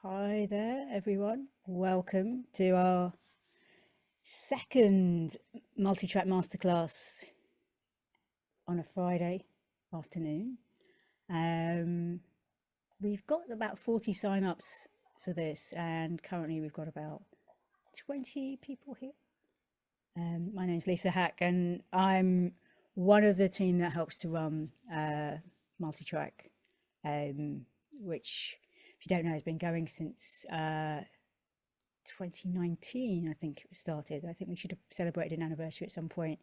Hi there, everyone. Welcome to our second multi-track masterclass on a Friday afternoon. We've got about 40 sign-ups for this, and currently we've got about 20 people here. My name's Lisa Hack, and I'm one of the team that helps to run multi-track, which, if you don't know, has been going since 2019, I think it was started. I think we should have celebrated an anniversary at some point,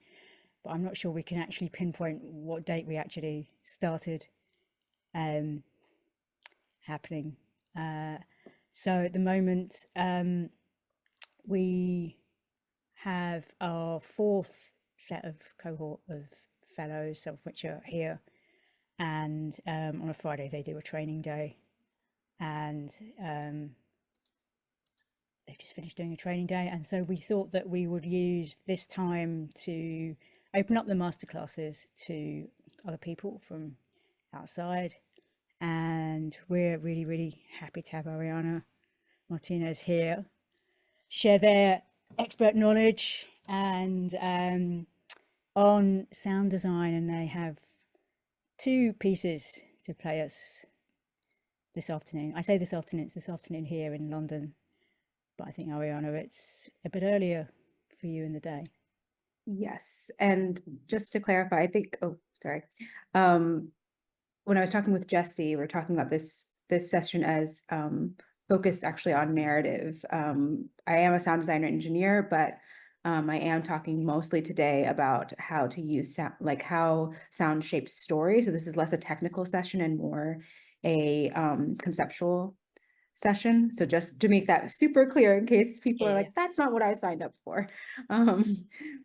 but I'm not sure we can actually pinpoint what date we actually started happening. So at the moment, we have our fourth set of cohort of fellows, some of which are here, and on a Friday they do a training day, and they've just finished doing a training day, and so we thought that we would use this time to open up the masterclasses to other people from outside. And we're really happy to have Ariana Martinez here to share their expert knowledge and on sound design, and they have two pieces to play us this afternoon. I say this afternoon, it's this afternoon here in London, but I think, Ariana, it's a bit earlier for you in the day. Yes, and just to clarify, I think, when I was talking with Jesse, we are talking about this session as focused actually on narrative. I am a sound designer engineer, but I am talking mostly today about how to use sound, like how sound shapes story. So this is less a technical session and more a conceptual session. So just to make that super clear in case people are like, that's not what I signed up for.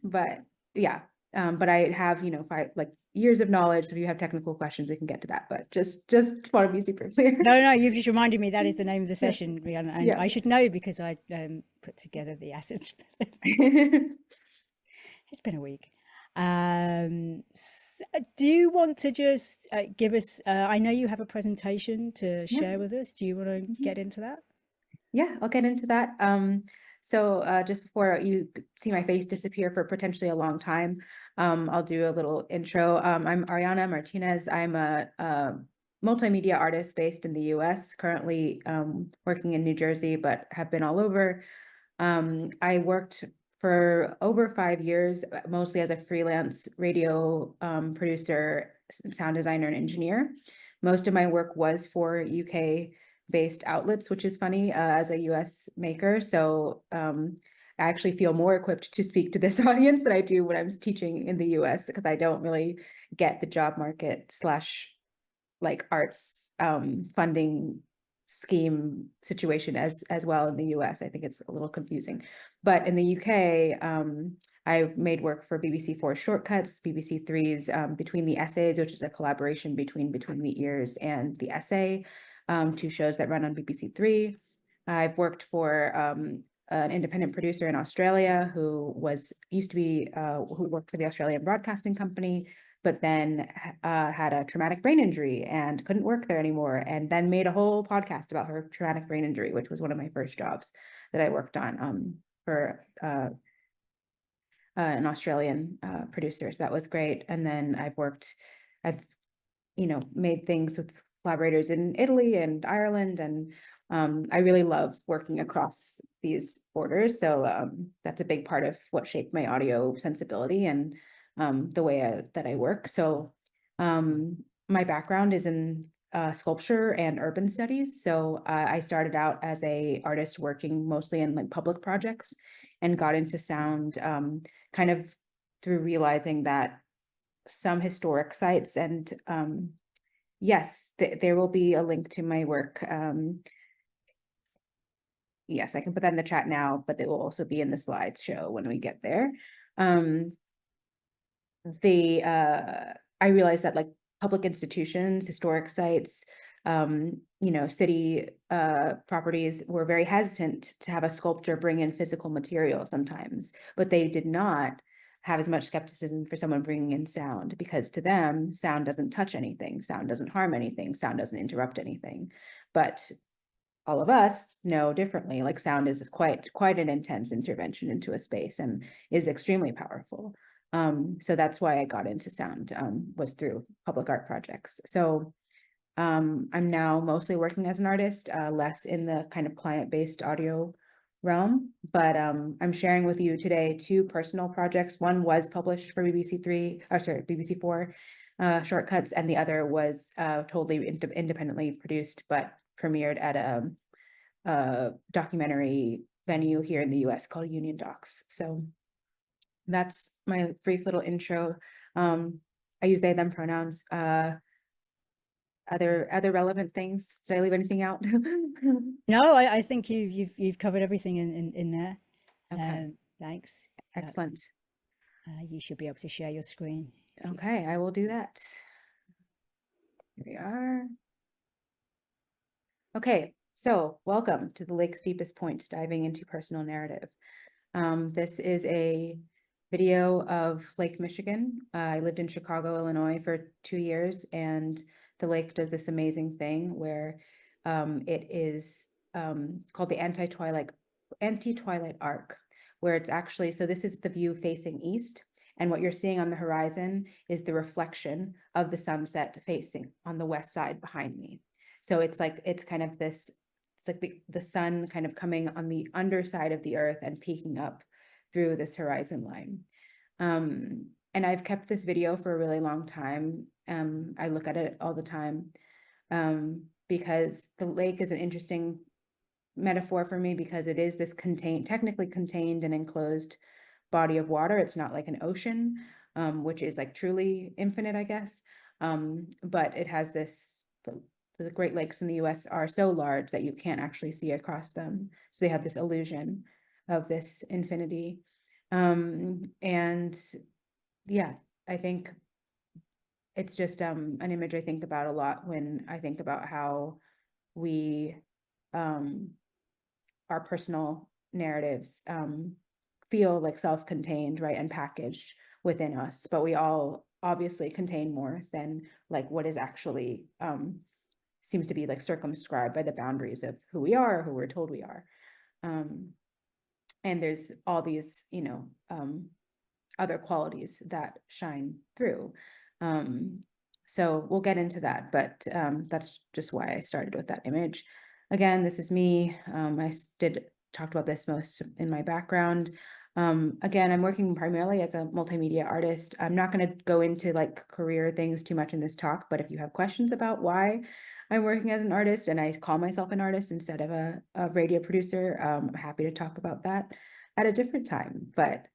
But yeah, but I have, 5 years of knowledge. So if you have technical questions, we can get to that. But just want to be super clear. No, you've just reminded me that is the name of the Yeah. session, and Yeah. I should know because I put together the assets. It's been a week. Do you want to just give us, I know you have a presentation to share with us. Do you want to get into that? Yeah, I'll get into that. So just before you see my face disappear for potentially a long time, I'll do a little intro. I'm Ariana Martinez. I'm a multimedia artist based in the US, currently working in New Jersey, but have been all over. I worked for over 5 years, mostly as a freelance radio producer, sound designer, and engineer. Most of my work was for UK based outlets, which is funny, as a US maker. So I actually feel more equipped to speak to this audience than I do when I'm teaching in the US, because I don't really get the job market slash like arts funding scheme situation as well in the US. I think it's a little confusing. But in the UK, I've made work for BBC4 Shortcuts, BBC3's Between the Essays, which is a collaboration between the Ears and the Essay, 2 shows that run on BBC3. I've worked for an independent producer in Australia who worked for the Australian Broadcasting Company, but then had a traumatic brain injury and couldn't work there anymore, and then made a whole podcast about her traumatic brain injury, which was one of my first jobs that I worked on for an Australian producer. So that was great. And then I've made things with collaborators in Italy and Ireland, and I really love working across these borders. So that's a big part of what shaped my audio sensibility and the way that I work. So my background is in sculpture and urban studies. So I started out as a artist working mostly in like public projects, and got into sound kind of through realizing that some historic sites, and yes, there will be a link to my work. Yes, I can put that in the chat now, but it will also be in the slideshow when we get there. I realized that like public institutions, historic sites, city properties were very hesitant to have a sculptor bring in physical material sometimes, but they did not have as much skepticism for someone bringing in sound, because to them, sound doesn't touch anything, sound doesn't harm anything, sound doesn't interrupt anything. But all of us know differently. Like sound is quite an intense intervention into a space and is extremely powerful. So that's why I got into sound, was through public art projects. So I'm now mostly working as an artist, less in the kind of client-based audio realm, but I'm sharing with you today two personal projects. One was published for BBC4 Shortcuts, and the other was totally independently produced, but premiered at a documentary venue here in the US called Union Docs. So that's my brief little intro. I use they, them pronouns. Other relevant things? Did I leave anything out? No, I think you've covered everything in there. Okay, Thanks. excellent. You should be able to share your screen. Okay, I will do that. Here we are. Okay, so welcome to the lake's deepest point, diving into personal narrative. This is a video of Lake Michigan. I lived in Chicago, Illinois for 2 years, and the lake does this amazing thing where it is called the anti-twilight arc, where it's actually, so this is the view facing east, and what you're seeing on the horizon is the reflection of the sunset facing on the west side behind me. So it's like, it's kind of this, it's like the sun kind of coming on the underside of the earth and peeking up through this horizon line. And I've kept this video for a really long time. I look at it all the time because the lake is an interesting metaphor for me because it is this technically contained and enclosed body of water. It's not like an ocean, which is like truly infinite, I guess. But it has this, the Great Lakes in the US are so large that you can't actually see across them. So they have this illusion of this infinity. And yeah, I think it's just an image I think about a lot when I think about how we, our personal narratives feel like self-contained, right, and packaged within us, but we all obviously contain more than like what is actually seems to be like circumscribed by the boundaries of who we are or who we're told we are. And there's all these, other qualities that shine through. So we'll get into that, but that's just why I started with that image. Again, this is me. I talked about this most in my background. Again, I'm working primarily as a multimedia artist. I'm not going to go into like career things too much in this talk, but if you have questions about why I'm working as an artist and I call myself an artist instead of a radio producer, I'm happy to talk about that at a different time, but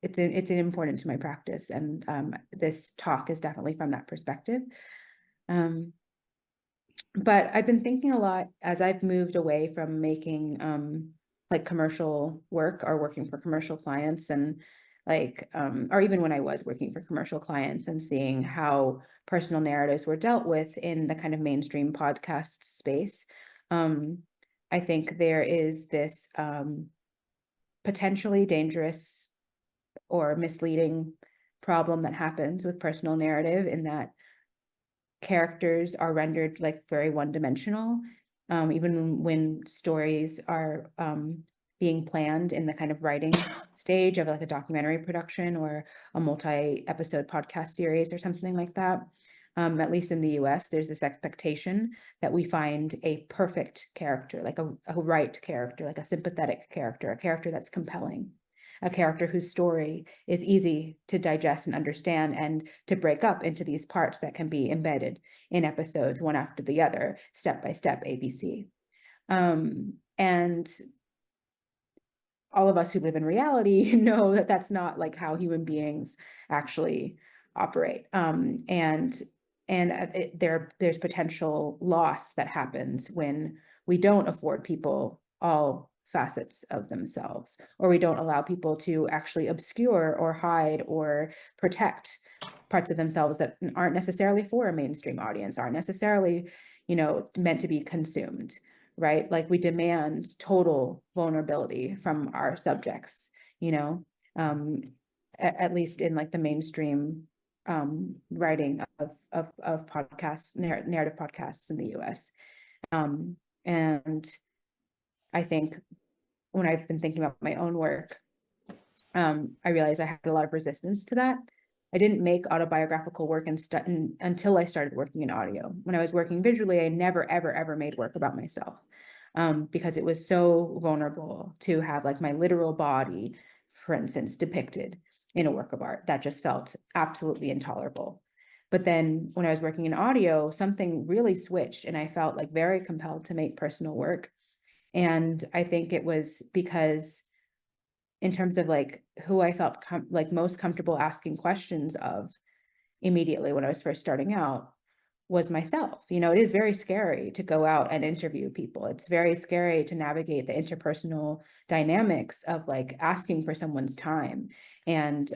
it's important to my practice, and this talk is definitely from that perspective. But I've been thinking a lot as I've moved away from making like commercial work or working for commercial clients, and like or even when I was working for commercial clients and seeing how personal narratives were dealt with in the kind of mainstream podcast space. I think there is this potentially dangerous or misleading problem that happens with personal narrative in that characters are rendered like very one-dimensional, even when stories are being planned in the kind of writing stage of like a documentary production or a multi-episode podcast series or something like that. At least in the US, there's this expectation that we find a perfect character, like a right character, like a sympathetic character, a character that's compelling, a character whose story is easy to digest and understand and to break up into these parts that can be embedded in episodes one after the other, step by step, ABC. And all of us who live in reality know that that's not like how human beings actually operate. There's potential loss that happens when we don't afford people all facets of themselves, or we don't allow people to actually obscure or hide or protect parts of themselves that aren't necessarily for a mainstream audience, aren't necessarily, meant to be consumed, right? Like we demand total vulnerability from our subjects, at least in like the mainstream writing of podcasts, narrative podcasts in the US. And I think when I've been thinking about my own work, I realized I had a lot of resistance to that. I didn't make autobiographical work until I started working in audio. When I was working visually, I never, ever, ever made work about myself, because it was so vulnerable to have like my literal body, for instance, depicted in a work of art. That just felt absolutely intolerable. But then when I was working in audio, something really switched, and I felt like very compelled to make personal work. And I think it was because, in terms of like who I felt like most comfortable asking questions of immediately when I was first starting out, was myself. You know, it is very scary to go out and interview people. It's very scary to navigate the interpersonal dynamics of like asking for someone's time and,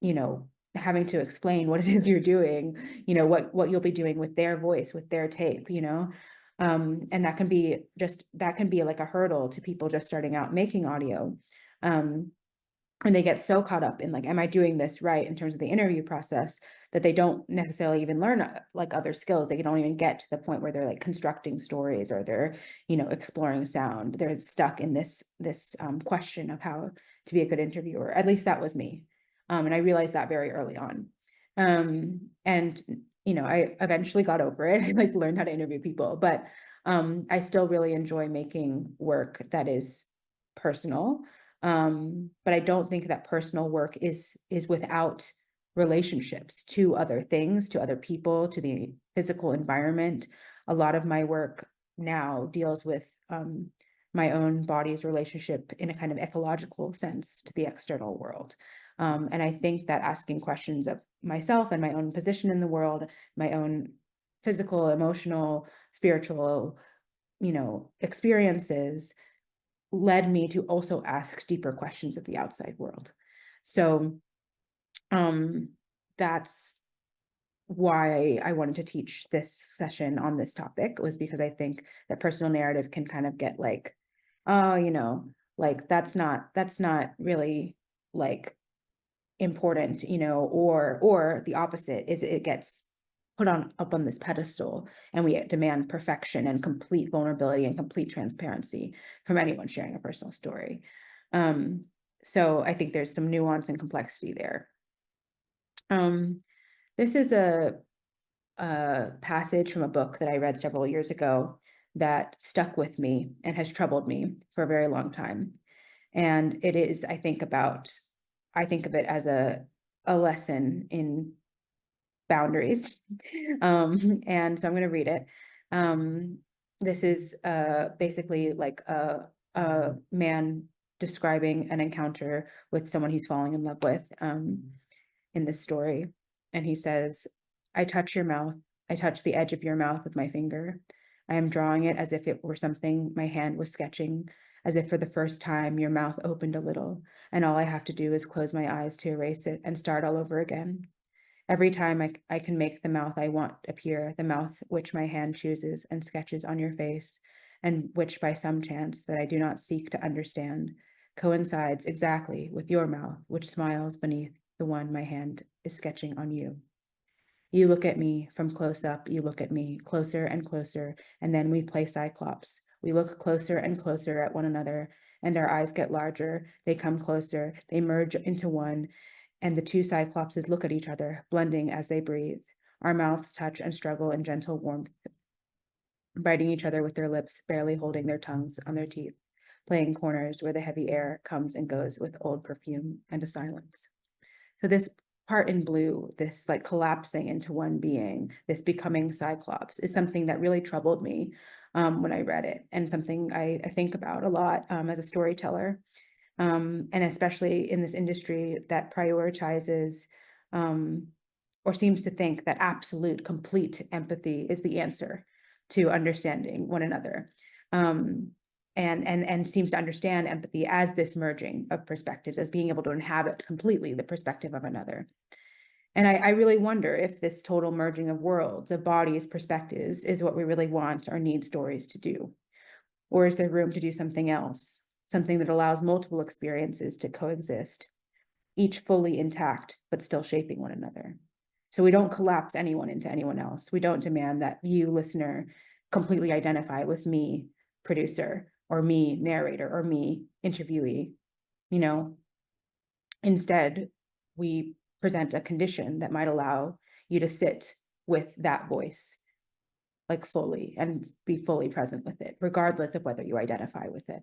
you know, having to explain what it is you're doing, you know, what you'll be doing with their voice, with their tape, you know. And that can be like a hurdle to people just starting out making audio. Um, and they get so caught up in like, am I doing this right, in terms of the interview process, that they don't necessarily even learn like other skills. They don't even get to the point where they're like constructing stories, or they're, you know, exploring sound. They're stuck in this question of how to be a good interviewer. At least that was me. And I realized that very early on. And you know, I eventually got over it. I like learned how to interview people, but I still really enjoy making work that is personal. But I don't think that personal work is without relationships to other things, to other people, to the physical environment. A lot of my work now deals with my own body's relationship in a kind of ecological sense to the external world. And I think that asking questions of myself and my own position in the world, my own physical, emotional, spiritual, you know, experiences, led me to also ask deeper questions of the outside world. So that's why I wanted to teach this session on this topic, was because I think that personal narrative can kind of get like, oh, you know, like that's not really like important, you know, or the opposite is it gets put up on this pedestal, and we demand perfection and complete vulnerability and complete transparency from anyone sharing a personal story. So I think there's some nuance and complexity there. This is a passage from a book that I read several years ago that stuck with me and has troubled me for a very long time. And it is, I think of it as a lesson in boundaries. And so I'm going to read it. This is basically like a man describing an encounter with someone he's falling in love with in this story. And he says, I touch your mouth. I touch the edge of your mouth with my finger. I am drawing it as if it were something my hand was sketching, as if for the first time your mouth opened a little, and all I have to do is close my eyes to erase it and start all over again. Every time I can make the mouth I want appear, the mouth which my hand chooses and sketches on your face, and which by some chance that I do not seek to understand, coincides exactly with your mouth, which smiles beneath the one my hand is sketching on you. You look at me from close up, you look at me closer and closer, and then we play Cyclops. We look closer and closer at one another, and our eyes get larger, they come closer, they merge into one, and the two Cyclopses look at each other, blending as they breathe. Our mouths touch and struggle in gentle warmth, biting each other with their lips, barely holding their tongues on their teeth, playing corners where the heavy air comes and goes with old perfume and a silence. So this part in blue, this like collapsing into one being, this becoming Cyclops, is something that really troubled me when I read it, and something I think about a lot as a storyteller, and especially in this industry that prioritizes or seems to think that absolute, complete empathy is the answer to understanding one another. And seems to understand empathy as this merging of perspectives, as being able to inhabit completely the perspective of another. And I really wonder if this total merging of worlds, of bodies, perspectives, is what we really want or need stories to do. Or is there room to do something else, something that allows multiple experiences to coexist, each fully intact, but still shaping one another? So we don't collapse anyone into anyone else. We don't demand that you, listener, completely identify with me, producer, or me, narrator, or me, interviewee. Instead, we present a condition that might allow you to sit with that voice, like fully, and be fully present with it, regardless of whether you identify with it.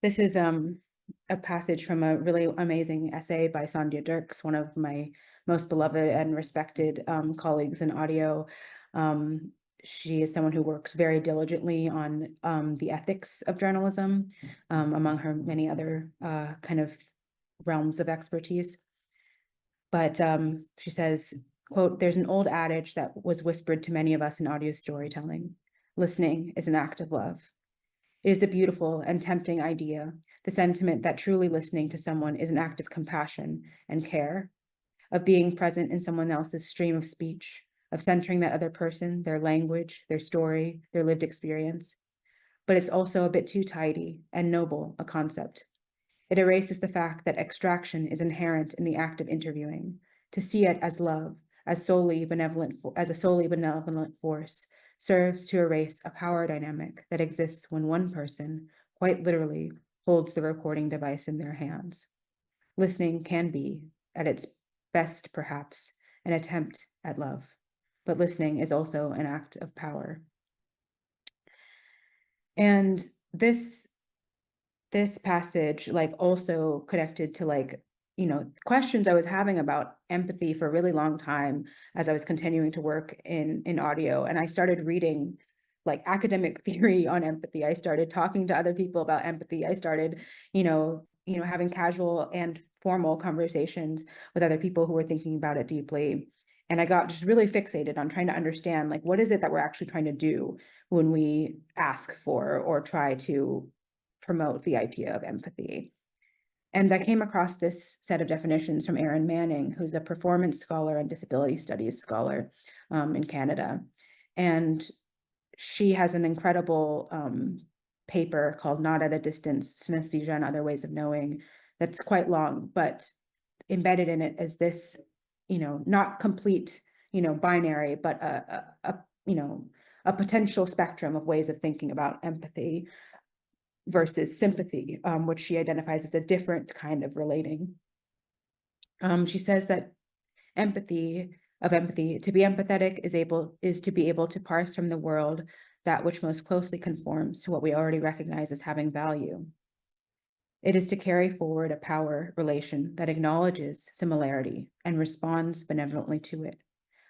This is a passage from a really amazing essay by Sandhya Dirks, one of my most beloved and respected colleagues in audio. She is someone who works very diligently on the ethics of journalism, among her many other kind of realms of expertise. But she says, quote, "There's an old adage that was whispered to many of us in audio storytelling. Listening is an act of love. It is a beautiful and tempting idea, the sentiment that truly listening to someone is an act of compassion and care, of being present in someone else's stream of speech, of centering that other person, their language, their story, their lived experience. But it's also a bit too tidy and noble a concept. It erases the fact that extraction is inherent in the act of interviewing. To see it as love, as a solely benevolent force, serves to erase a power dynamic that exists when one person, quite literally, holds the recording device in their hands. Listening can be, at its best perhaps, an attempt at love, but listening is also an act of power." And this passage, like, also connected to, like, questions I was having about empathy for a really long time as I was continuing to work in audio. And I started reading like academic theory on empathy. I started talking to other people about empathy. I started, having casual and formal conversations with other people who were thinking about it deeply. And I got just really fixated on trying to understand, like, what is it that we're actually trying to do when we ask for or try to promote the idea of empathy. And I came across this set of definitions from Erin Manning, who's a performance scholar and disability studies scholar in Canada. And she has an incredible paper called "Not at a Distance, Synesthesia and Other Ways of Knowing" that's quite long, but embedded in it is this, not complete, binary, but a potential spectrum of ways of thinking about empathy versus sympathy, which she identifies as a different kind of relating. She says that empathy, to be empathetic is to be able to parse from the world that which most closely conforms to what we already recognize as having value. It is to carry forward a power relation that acknowledges similarity and responds benevolently to it.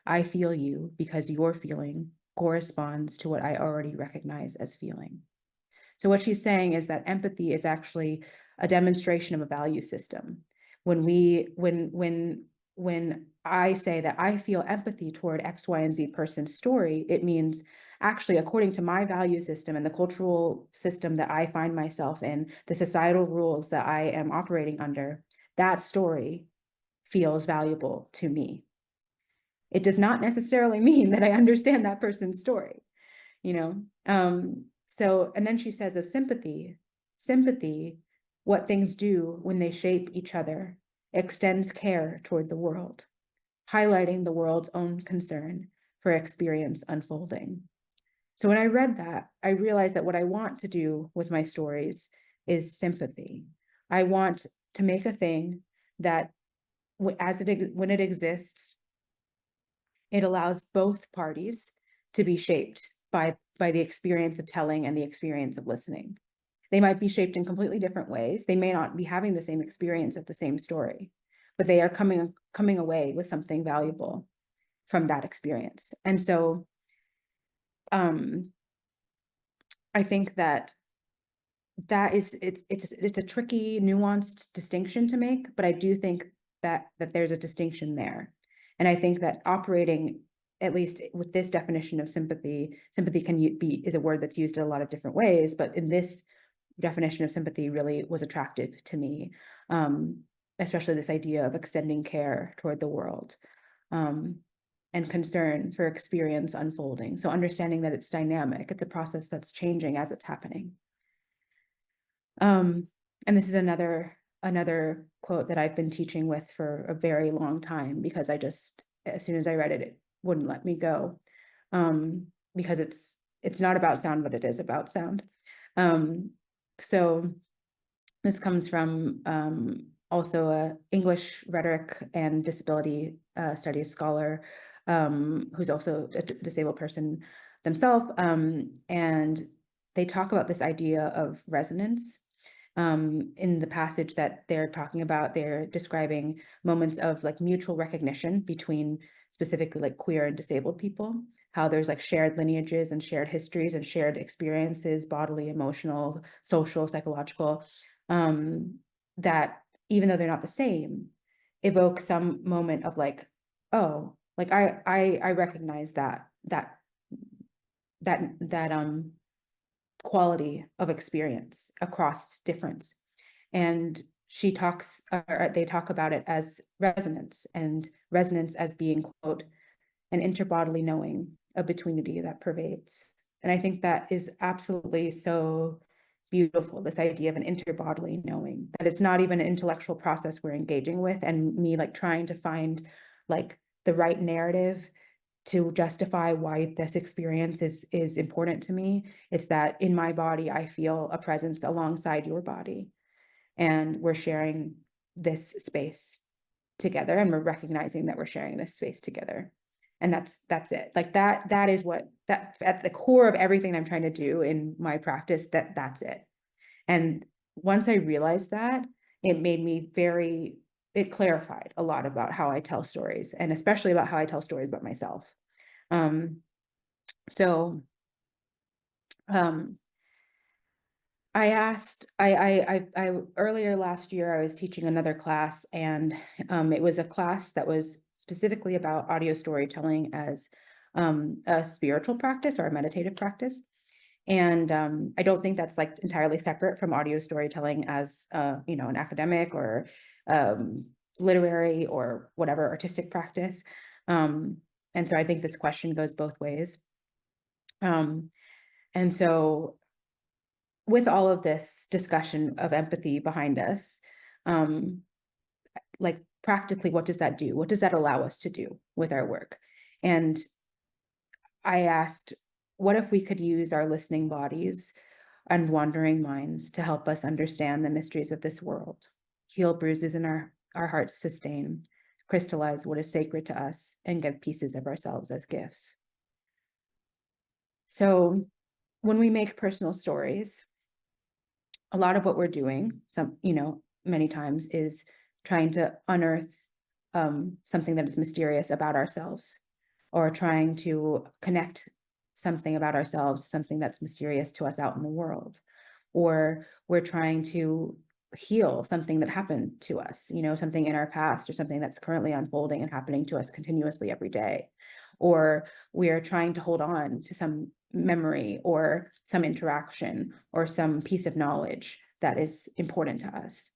I feel you because your feeling corresponds to what I already recognize as feeling. So what she's saying is that empathy is actually a demonstration of a value system. When I say that I feel empathy toward X, Y, and Z person's story, it means actually, according to my value system and the cultural system that I find myself in, the societal rules that I am operating under, that story feels valuable to me. It does not necessarily mean that I understand that person's story, So, and then she says of sympathy, what things do when they shape each other, extends care toward the world, highlighting the world's own concern for experience unfolding. So when I read that, I realized that what I want to do with my stories is sympathy. I want to make a thing that when it exists, it allows both parties to be shaped by the experience of telling and the experience of listening. They might be shaped in completely different ways. They may not be having the same experience of the same story, but they are coming away with something valuable from that experience. And so I think that it's a tricky, nuanced distinction to make, but I do think that there's a distinction there. And I think that operating, at least with this definition of sympathy is a word that's used in a lot of different ways, but in this definition of sympathy really was attractive to me, especially this idea of extending care toward the world, and concern for experience unfolding. So understanding that it's dynamic, it's a process that's changing as it's happening. And this is another quote that I've been teaching with for a very long time, because as soon as I read it, wouldn't let me go, because it's not about sound, but it is about sound. So this comes from also a English rhetoric and disability studies scholar, who's also a disabled person themselves. And they talk about this idea of resonance. In the passage that they're talking about, they're describing moments of like mutual recognition between specifically like queer and disabled people, how there's like shared lineages and shared histories and shared experiences, bodily, emotional, social, psychological, that even though they're not the same, evoke some moment of like, oh, like I recognize that quality of experience across difference. And she talks, or they talk about it as resonance, and resonance as being, quote, an interbodily knowing, a betweenity that pervades. And I think that is absolutely so beautiful, this idea of an interbodily knowing, that it's not even an intellectual process we're engaging with, and me like trying to find like the right narrative to justify why this experience is important to me. It's that in my body, I feel a presence alongside your body, and we're sharing this space together, and we're recognizing that we're sharing this space together. And that's it. Like that is what, that at the core of everything I'm trying to do in my practice, that's it. And once I realized that, it made me it clarified a lot about how I tell stories, and especially about how I tell stories about myself. So I asked, I earlier last year, I was teaching another class, and it was a class that was specifically about audio storytelling as a spiritual practice or a meditative practice. And I don't think that's like entirely separate from audio storytelling as you know, an academic or literary or whatever artistic practice. And so I think this question goes both ways. And so with all of this discussion of empathy behind us, like practically, what does that do? What does that allow us to do with our work? And I asked, what if we could use our listening bodies and wandering minds to help us understand the mysteries of this world, heal bruises in our hearts, sustain, crystallize what is sacred to us, and give pieces of ourselves as gifts? So when we make personal stories, a lot of what we're doing, many times, is trying to unearth something that is mysterious about ourselves, or trying to connect something about ourselves to something that's mysterious to us out in the world, or we're trying to heal something that happened to us, something in our past, or something that's currently unfolding and happening to us continuously every day, or we are trying to hold on to some memory or some interaction or some piece of knowledge that is important to us,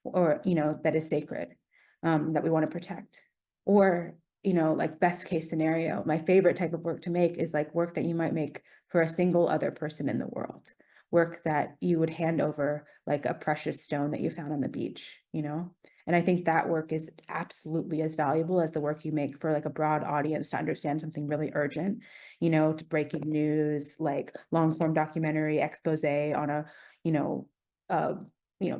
or that is sacred, that we want to protect. Or like best case scenario, my favorite type of work to make is like work that you might make for a single other person in the world, work that you would hand over like a precious stone that you found on the beach. And I think that work is absolutely as valuable as the work you make for like a broad audience to understand something really urgent, to breaking news, like long form documentary expose on a,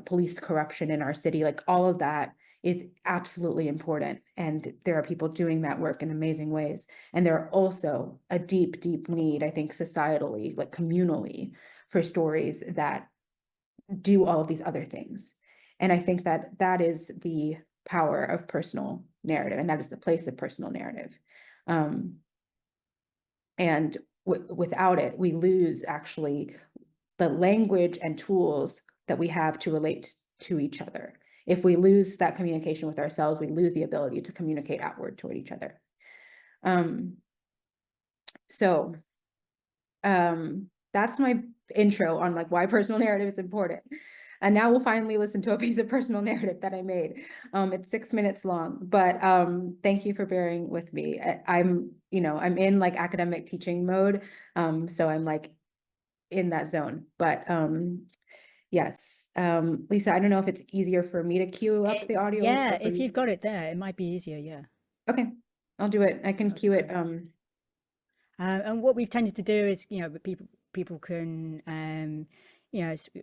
police corruption in our city. Like all of that is absolutely important. And there are people doing that work in amazing ways. And there are also a deep, deep need, I think, societally, like communally, for stories that do all of these other things. And I think that that is the power of personal narrative, and that is the place of personal narrative. And without it, we lose actually the language and tools that we have to relate to each other. If we lose that communication with ourselves, we lose the ability to communicate outward toward each other. So that's my intro on like why personal narrative is important. And now we'll finally listen to a piece of personal narrative that I made. It's 6 minutes long, but thank you for bearing with me. I'm in like academic teaching mode. So I'm like in that zone, but yes. Lisa, I don't know if it's easier for me to cue up the audio Yeah, or for if you. you've got it there, it might be easier. Yeah. Okay. I'll do it. I can cue it. And what we've tended to do is, people can,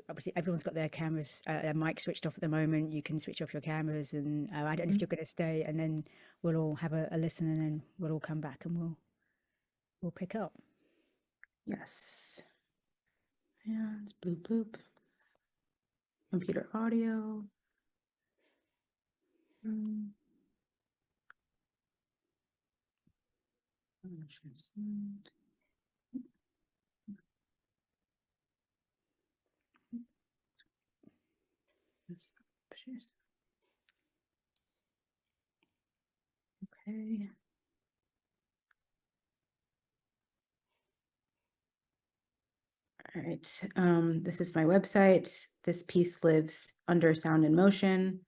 obviously everyone's got their cameras, their mic switched off at the moment. You can switch off your cameras, and I don't know if you're going to stay, and then we'll all have a listen, and then we'll all come back and we'll pick up. Yes. And bloop bloop. Computer audio. Okay. All right. This is my website. This piece lives under sound and motion.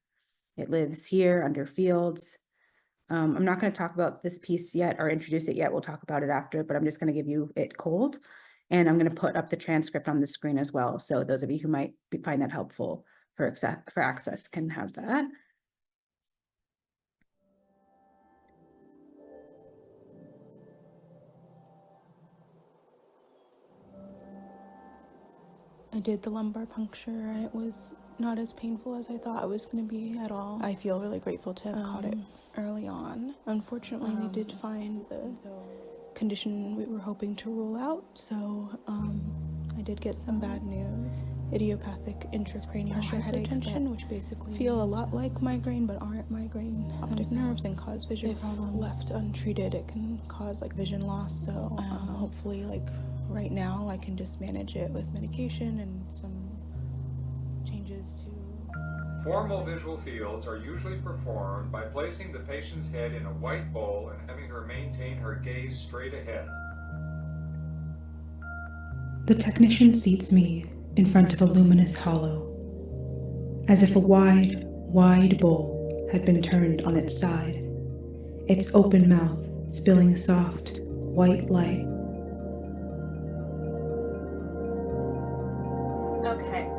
It lives here under fields. I'm not going to talk about this piece yet or introduce it yet. We'll talk about it after, but I'm just going to give you it cold. And I'm going to put up the transcript on the screen as well. So those of you who might find that helpful for access can have that. I did the lumbar puncture and it was not as painful as I thought it was going to be at all. I feel really grateful to have caught it early on. Unfortunately, we did find the condition we were hoping to rule out, so I did get some bad news. Idiopathic intracranial hypertension, which basically feel a lot like migraine but aren't migraine. Optic nerves and cause vision problems. If left untreated, it can cause like vision loss. So hopefully, like right now, I can just manage it with medication and some changes to. Formal visual fields are usually performed by placing the patient's head in a white bowl and having her maintain her gaze straight ahead. The technician seats me in front of a luminous hollow, as if a wide, wide bowl had been turned on its side, its open mouth spilling soft, white light. Okay,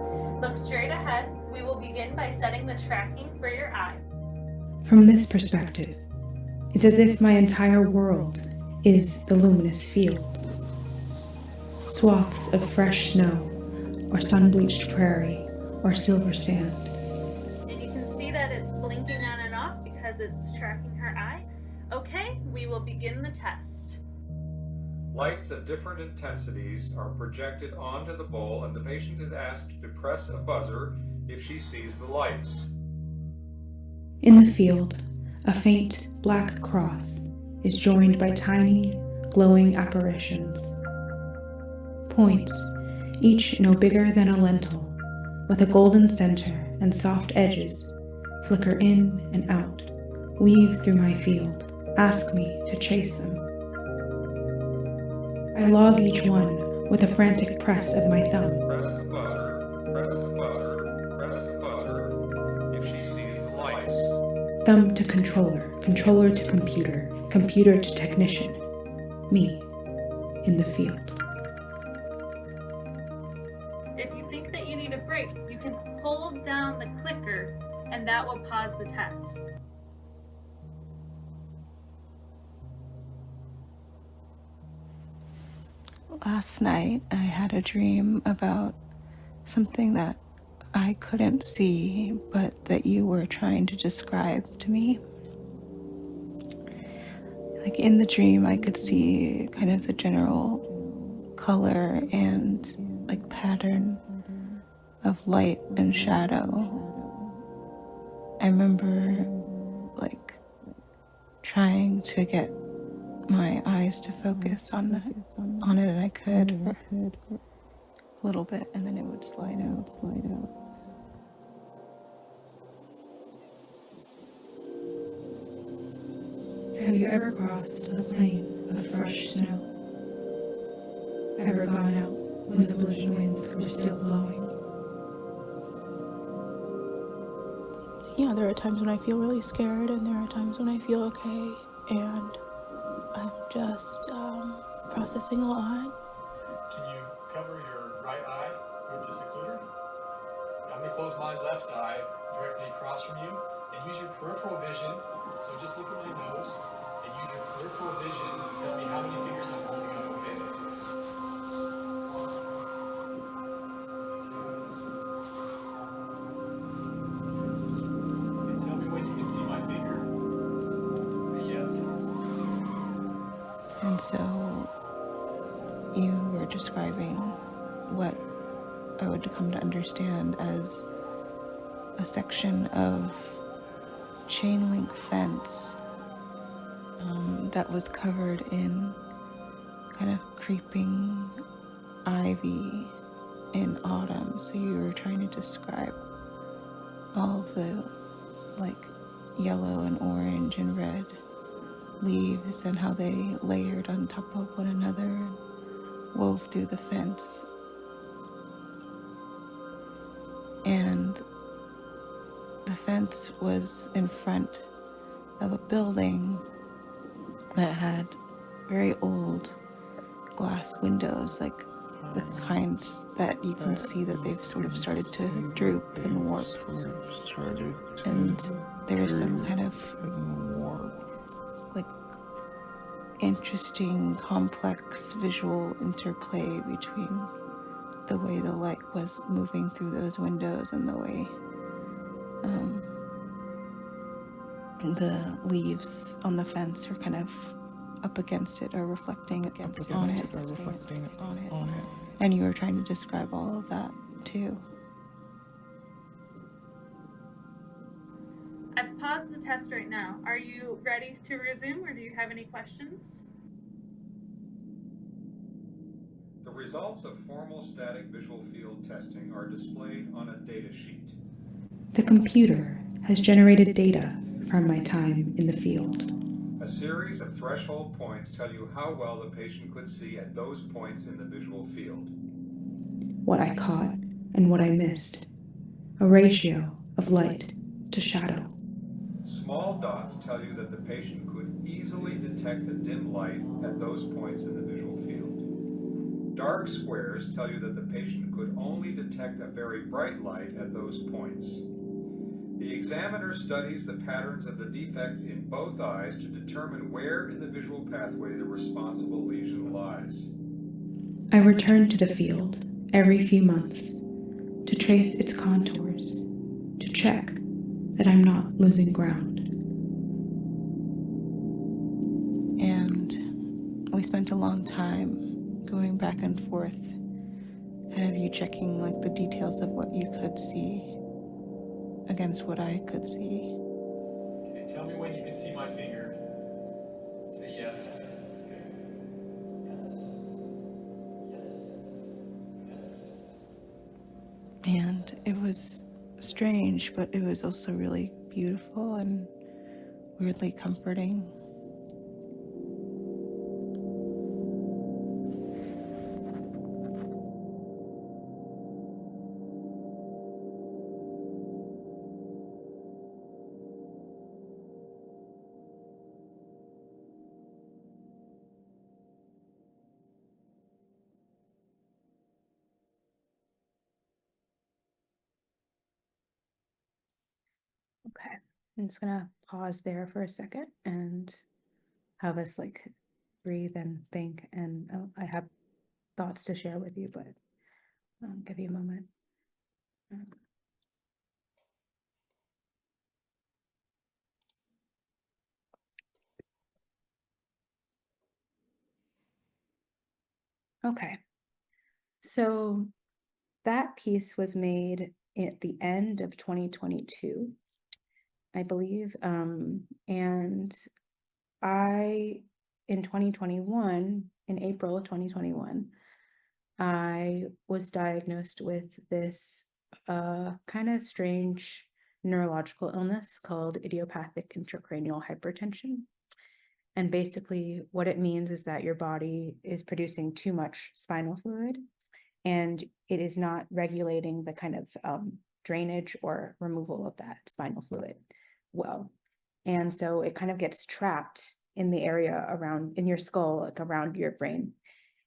look straight ahead. We will begin by setting the tracking for your eye. From this perspective, it's as if my entire world is the luminous field. Swaths of fresh snow, or sun-bleached prairie, or silver sand. And you can see that it's blinking on and off because it's tracking her eye. Okay, we will begin the test. Lights of different intensities are projected onto the bowl and the patient is asked to press a buzzer if she sees the lights. In the field, a faint black cross is joined by tiny, glowing apparitions. Points, each no bigger than a lentil, with a golden center and soft edges, flicker in and out, weave through my field, ask me to chase them. I log each one with a frantic press of my thumb. Press the buzzer, press the buzzer, press the buzzer if she sees the lights. Thumb to controller, controller to computer, computer to technician. Me, in the field. If you think that you need a break, you can hold down the clicker and that will pause the test. Last night, I had a dream about something that I couldn't see, but that you were trying to describe to me. Like in the dream, I could see kind of the general color and like pattern of light and shadow. I remember like trying to get my eyes to focus on it, and I could for a little bit, and then it would slide out. Have you ever crossed a plain of fresh snow? Ever gone out when the blizzard winds were still blowing? Yeah, there are times when I feel really scared, and there are times when I feel okay, and I'm just processing a lot. Can you cover your right eye with the secluder? I'm going to close my left eye directly across from you and use your peripheral vision. So just look at my nose and use your peripheral vision to tell me how many fingers I'm holding up, okay? Okay, tell me when you can see my finger. Say yes. And so you were describing what I would come to understand as a section of chain link fence that was covered in kind of creeping ivy in autumn. So you were trying to describe all of the like yellow and orange and red leaves and how they layered on top of one another and wove through the fence. And the fence was in front of a building that had very old glass windows, like the kind that you can see that they've sort of started to droop and warp. And there's some kind of like interesting, complex visual interplay between the way the light was moving through those windows and the way the leaves on the fence are kind of up against it or reflecting on it. And you were trying to describe all of that too. I've paused the test right now. Are you ready to resume, or do you have any questions? The results of formal static visual field testing are displayed on a data sheet. The computer has generated data from my time in the field. A series of threshold points tell you how well the patient could see at those points in the visual field. What I caught and what I missed. A ratio of light to shadow. Small dots tell you that the patient could easily detect a dim light at those points in the visual field. Dark squares tell you that the patient could only detect a very bright light at those points. The examiner studies the patterns of the defects in both eyes to determine where in the visual pathway the responsible lesion lies. I return to the field every few months to trace its contours, to check that I'm not losing ground. And we spent a long time going back and forth, kind of you checking like the details of what you could see against what I could see. Okay, tell me when you can see my finger. Say yes. Okay. Yes. And it was strange, but it was also really beautiful and weirdly comforting. Okay, I'm just gonna pause there for a second and have us like breathe and think. And I have thoughts to share with you, but give you a moment. Okay, so that piece was made at the end of 2022, I believe. And in 2021, in April of 2021, I was diagnosed with this kind of strange neurological illness called idiopathic intracranial hypertension. And basically what it means is that your body is producing too much spinal fluid and it is not regulating the kind of drainage or removal of that spinal fluid well. And so it kind of gets trapped in the area around in your skull, like around your brain.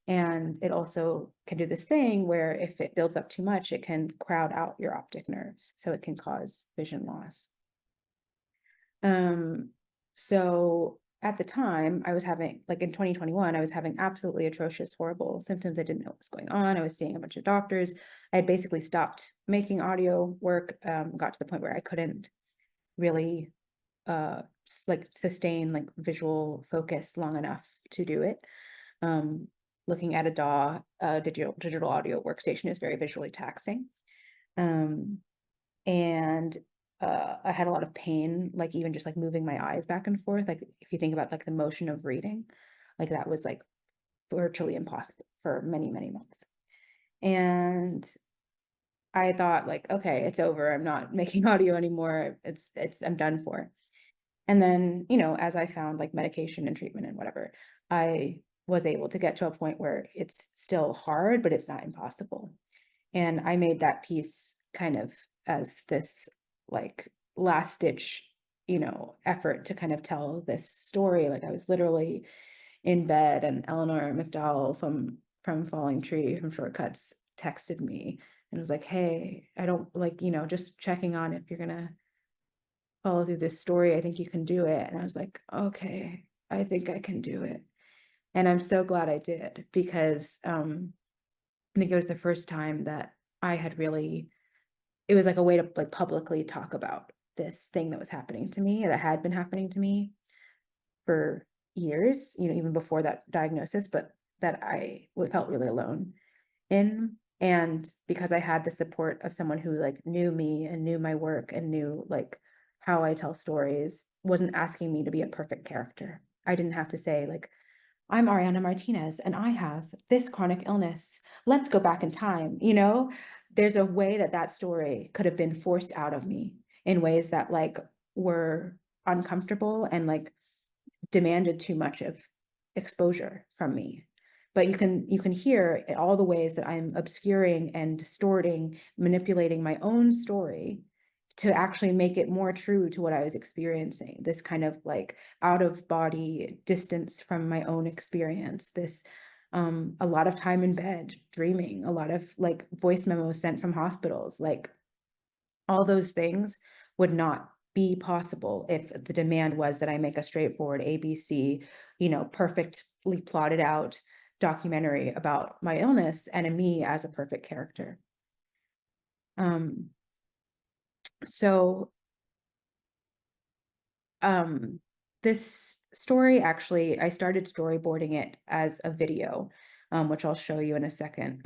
And it also can do this thing where if it builds up too much, it can crowd out your optic nerves. So it can cause vision loss. So at the time I was having, like in 2021, I was having absolutely atrocious, horrible symptoms. I didn't know what was going on. I was seeing a bunch of doctors. I had basically stopped making audio work, got to the point where I couldn't really like sustain like visual focus long enough to do it. Looking at a DAW, digital audio workstation, is very visually taxing. And I had a lot of pain, like even just like moving my eyes back and forth. Like if you think about like the motion of reading, like that was like virtually impossible for many, many months. And I thought like, okay, it's over. I'm not making audio anymore. I'm done for. And then, you know, as I found like medication and treatment and whatever, I was able to get to a point where it's still hard, but it's not impossible. And I made that piece kind of as this like last ditch, you know, effort to kind of tell this story. Like I was literally in bed, and Eleanor McDowell from Falling Tree from Shortcuts texted me and was like, hey, I don't like, you know, just checking on if you're gonna follow through this story. I think you can do it. And I was like, okay, I think I can do it. And I'm so glad I did, because I think it was the first time that I had really, it was like a way to like publicly talk about this thing that was happening to me, that had been happening to me for years, you know, even before that diagnosis, but that I felt really alone in. And because I had the support of someone who like knew me and knew my work and knew like how I tell stories, wasn't asking me to be a perfect character. I didn't have to say like, I'm Ariana Martinez and I have this chronic illness. Let's go back in time. You know, there's a way that that story could have been forced out of me in ways that like were uncomfortable and like demanded too much of exposure from me. But you can hear all the ways that I'm obscuring and distorting, manipulating my own story to actually make it more true to what I was experiencing. This kind of like out of body distance from my own experience, this a lot of time in bed dreaming, a lot of like voice memos sent from hospitals, like all those things would not be possible if the demand was that I make a straightforward ABC, you know, perfectly plotted out documentary about my illness and me as a perfect character. So this story, actually, I started storyboarding it as a video, which I'll show you in a second.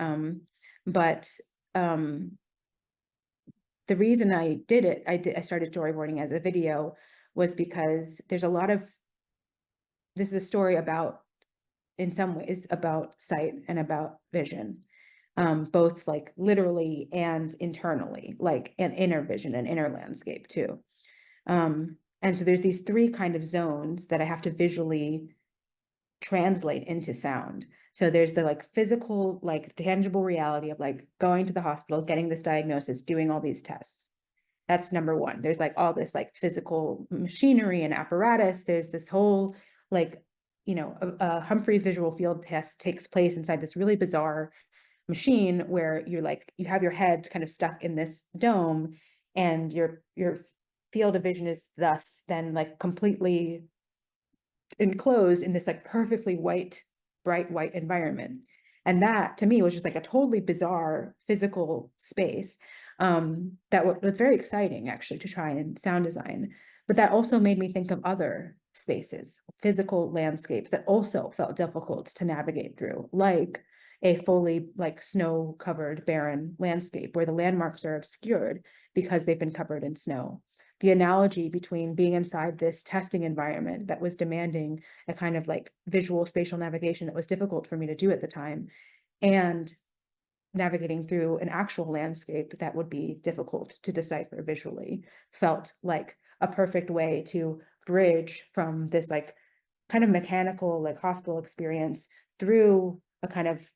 But the reason I did it, I started storyboarding as a video, was because there's a lot of, this is a story about, in some ways, about sight and about vision, both like literally and internally, like an inner vision and inner landscape too. And so there's these three kind of zones that I have to visually translate into sound. So there's the like physical, like tangible reality of like going to the hospital, getting this diagnosis, doing all these tests. That's number one. There's like all this like physical machinery and apparatus. There's this whole like, you know, a Humphrey's visual field test takes place inside this really bizarre machine where you're like, you have your head kind of stuck in this dome, and your field of vision is thus then like completely enclosed in this like perfectly white, bright white environment. And that to me was just like a totally bizarre physical space that was very exciting actually to try in sound design. But that also made me think of other spaces, physical landscapes that also felt difficult to navigate through, like a fully like snow covered barren landscape where the landmarks are obscured because they've been covered in snow. The analogy between being inside this testing environment that was demanding a kind of like visual spatial navigation that was difficult for me to do at the time, and navigating through an actual landscape that would be difficult to decipher visually, felt like a perfect way to bridge from this like kind of mechanical like hospital experience through a kind of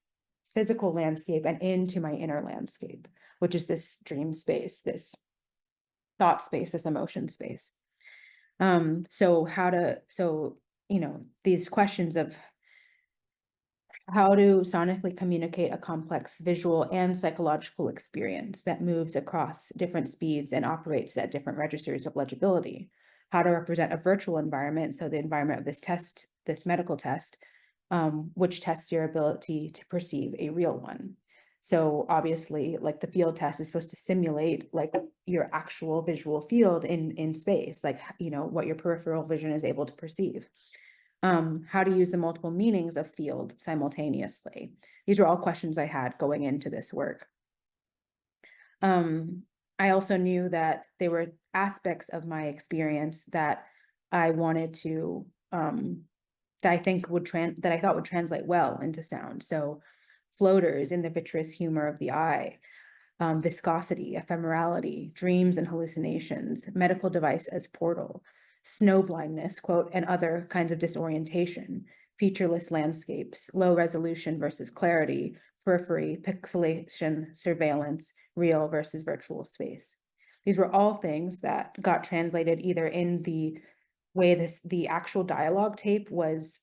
physical landscape and into my inner landscape, which is this dream space, this thought space, this emotion space. So you know, these questions of how to sonically communicate a complex visual and psychological experience that moves across different speeds and operates at different registers of legibility. how to represent a virtual environment, so the environment of this test, this medical test, which tests your ability to perceive a real one. So obviously, like the field test is supposed to simulate like your actual visual field in space, like, you know, what your peripheral vision is able to perceive. How to use the multiple meanings of field simultaneously. These were all questions I had going into this work. I also knew that there were aspects of my experience that I wanted to, that I thought would translate well into sound. So floaters in the vitreous humor of the eye, viscosity, ephemerality, dreams and hallucinations, medical device as portal, snow blindness, quote, and other kinds of disorientation, featureless landscapes, low resolution versus clarity, periphery, pixelation, surveillance, real versus virtual space. These were all things that got translated either in the way the actual dialogue tape was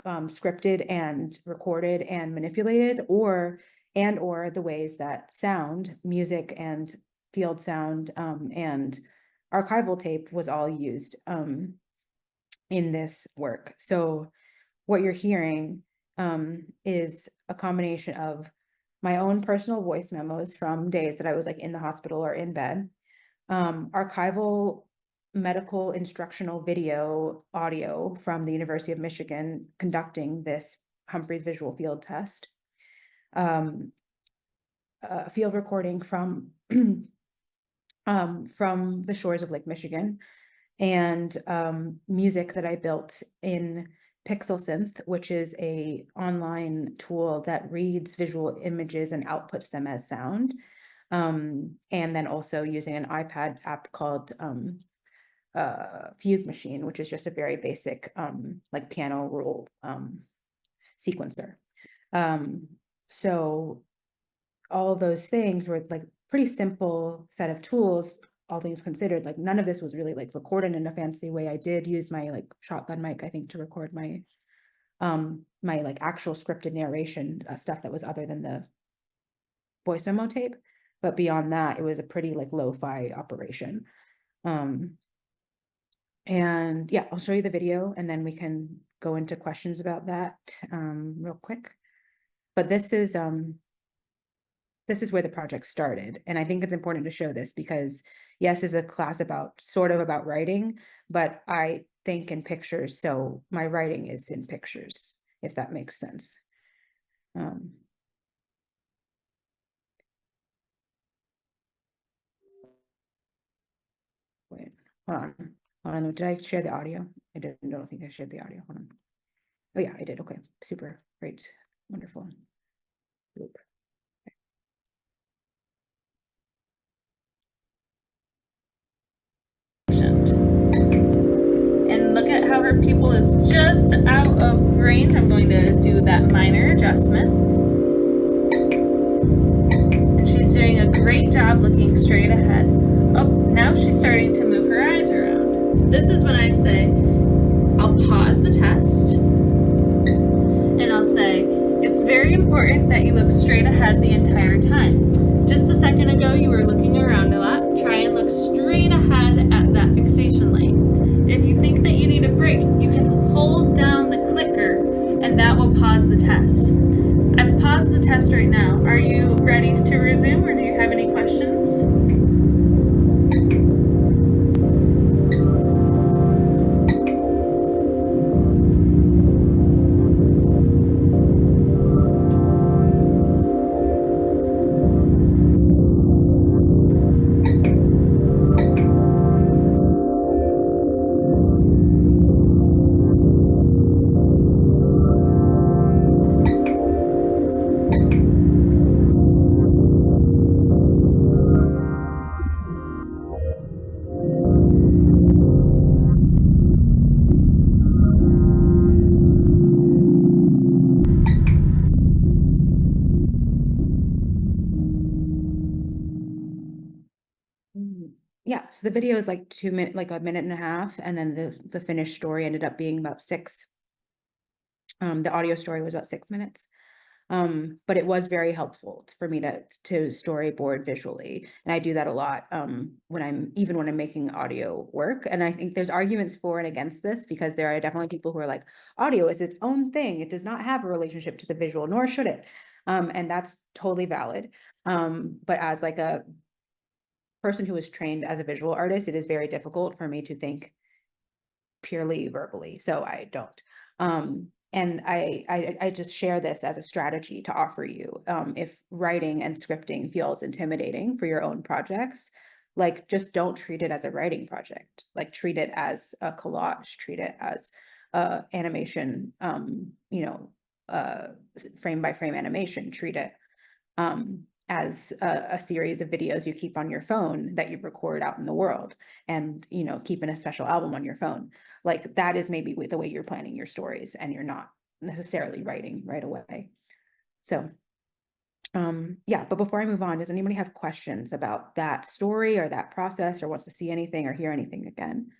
scripted and recorded and manipulated, or the ways that sound, music and field sound and archival tape was all used in this work. So what you're hearing is a combination of my own personal voice memos from days that I was like in the hospital or in bed, archival medical instructional video audio from the University of Michigan conducting this Humphreys visual field test, field recording from the shores of Lake Michigan, and music that I built in PixelSynth, which is a online tool that reads visual images and outputs them as sound. And then also using an iPad app called Fugue Machine, which is just a very basic like piano roll sequencer. So all those things were like pretty simple set of tools, all things considered. Like none of this was really like recorded in a fancy way. I did use my like shotgun mic, I think, to record my my like actual scripted narration stuff that was other than the voice memo tape. But beyond that, it was a pretty like lo-fi operation. And yeah, I'll show you the video and then we can go into questions about that real quick. But this is where the project started. And I think it's important to show this because yes, it's a class about sort of about writing, but I think in pictures. So my writing is in pictures, if that makes sense. Wait, hold on. Did I share the audio? I don't think I shared the audio. Hold on. Oh yeah, I did. Okay, super, great, wonderful. Loop. And look at how her pupil is just out of range. I'm going to do that minor adjustment. And she's doing a great job looking straight ahead. Oh, now she's starting to move her eyes around. This is when I say, I'll pause the test. And I'll say, it's very important that you look straight ahead the entire time. Just a second ago, you were looking around a lot. Try and look straight ahead at that fixation lane. If you think that you need a break, you can hold down the clicker and that will pause the test. I've paused the test right now. Are you ready to resume or do you have any questions? Yeah, so the video is like 2 minutes, like a minute and a half, and then the finished story ended up being about 6. The audio story was about 6 minutes. But it was very helpful for me to storyboard visually. And I do that a lot when I'm making audio work. And I think there's arguments for and against this, because there are definitely people who are like, audio is its own thing. It does not have a relationship to the visual, nor should it. And that's totally valid. But as like a person who is trained as a visual artist, it is very difficult for me to think purely verbally. So I don't. And I just share this as a strategy to offer you. If writing and scripting feels intimidating for your own projects, like just don't treat it as a writing project. Like treat it as a collage, treat it as animation, frame by frame animation, treat it as a series of videos you keep on your phone that you record out in the world, and keep in a special album on your phone. Like that is maybe the way you're planning your stories, and you're not necessarily writing right away. So yeah, but before I move on, does anybody have questions about that story or that process, or wants to see anything or hear anything again?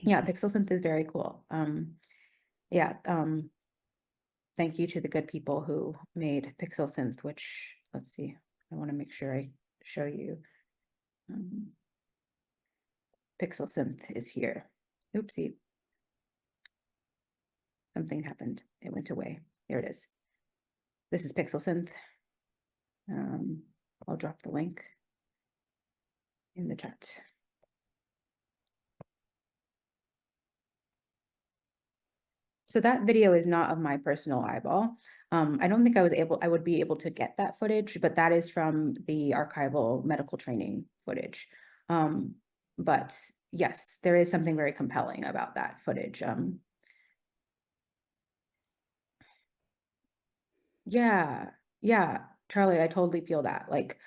Yeah, Pixel Synth is very cool. Yeah, thank you to the good people who made Pixel Synth, which, let's see, I want to make sure I show you. Pixel Synth is here. Oopsie. Something happened. It went away. There it is. This is Pixel Synth. I'll drop the link in the chat. So that video is not of my personal eyeball. I don't think I would be able to get that footage, but that is from the archival medical training footage. But yes, there is something very compelling about that footage. Yeah, Charlie, I totally feel that. Like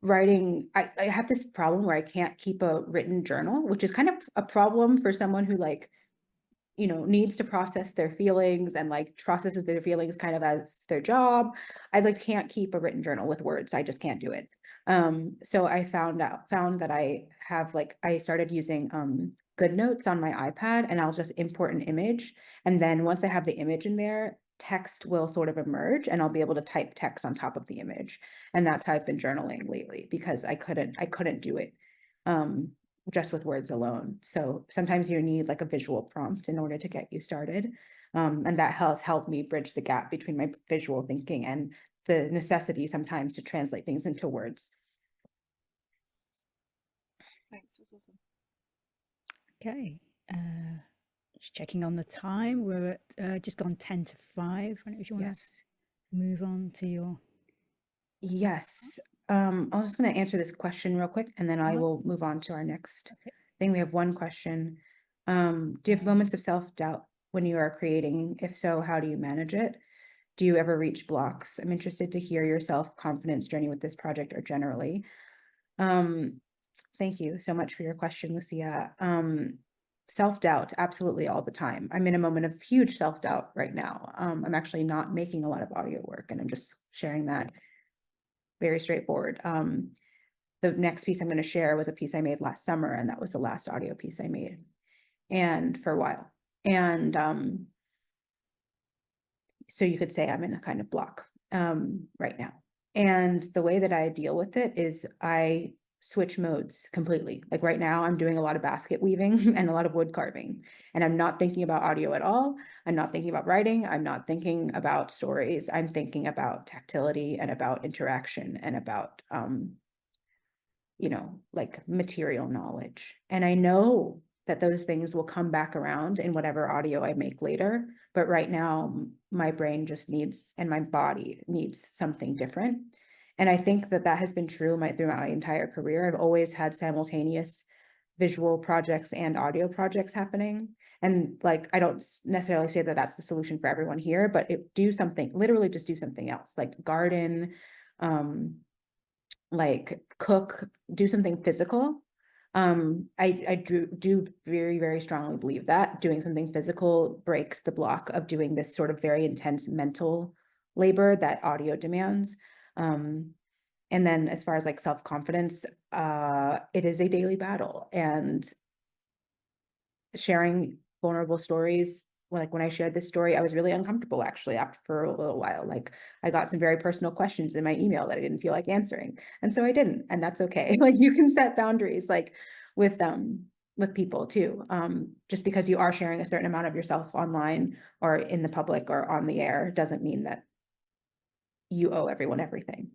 writing, I have this problem where I can't keep a written journal, which is kind of a problem for someone who like, needs to process their feelings and like processes their feelings kind of as their job. I like can't keep a written journal with words. I just can't do it. So I found that I started using GoodNotes on my iPad, and I'll just import an image. And then once I have the image in there, text will sort of emerge, and I'll be able to type text on top of the image. And that's how I've been journaling lately, because I couldn't do it just with words alone. So sometimes you need like a visual prompt in order to get you started. And that has helped me bridge the gap between my visual thinking and the necessity sometimes to translate things into words. Thanks. That's awesome. Okay. Just checking on the time. We're at just gone 10 to 5. I don't know if you want Yes. to move on to your... Yes. I was just going to answer this question real quick, and then I will move on to our next thing. We have one question. Do you have moments of self-doubt when you are creating? If so, how do you manage it? Do you ever reach blocks? I'm interested to hear your self-confidence journey with this project, or generally. Thank you so much for your question, Lucia. Self-doubt, absolutely, all the time. I'm in a moment of huge self-doubt right now. I'm actually not making a lot of audio work, and I'm just sharing that. Very straightforward. The next piece I'm going to share was a piece I made last summer, and that was the last audio piece I made, and for a while. And so you could say I'm in a kind of block right now. And the way that I deal with it is I switch modes completely. Like right now, I'm doing a lot of basket weaving and a lot of wood carving, and I'm not thinking about audio at all. I'm not thinking about writing. I'm not thinking about stories. I'm thinking about tactility and about interaction and about, like material knowledge. And I know that those things will come back around in whatever audio I make later. But right now, my brain just needs, and my body needs something different. And I think that has been true throughout my entire career. I've always had simultaneous visual projects and audio projects happening. And like, I don't necessarily say that that's the solution for everyone here, but literally just do something else, like garden, like cook, do something physical. I do very, very strongly believe that doing something physical breaks the block of doing this sort of very intense mental labor that audio demands. And then as far as like self-confidence, it is a daily battle, and sharing vulnerable stories. Like when I shared this story, I was really uncomfortable actually for a little while. Like I got some very personal questions in my email that I didn't feel like answering. And so I didn't, and that's okay. Like you can set boundaries like with people too. Just because you are sharing a certain amount of yourself online or in the public or on the air doesn't mean that you owe everyone everything.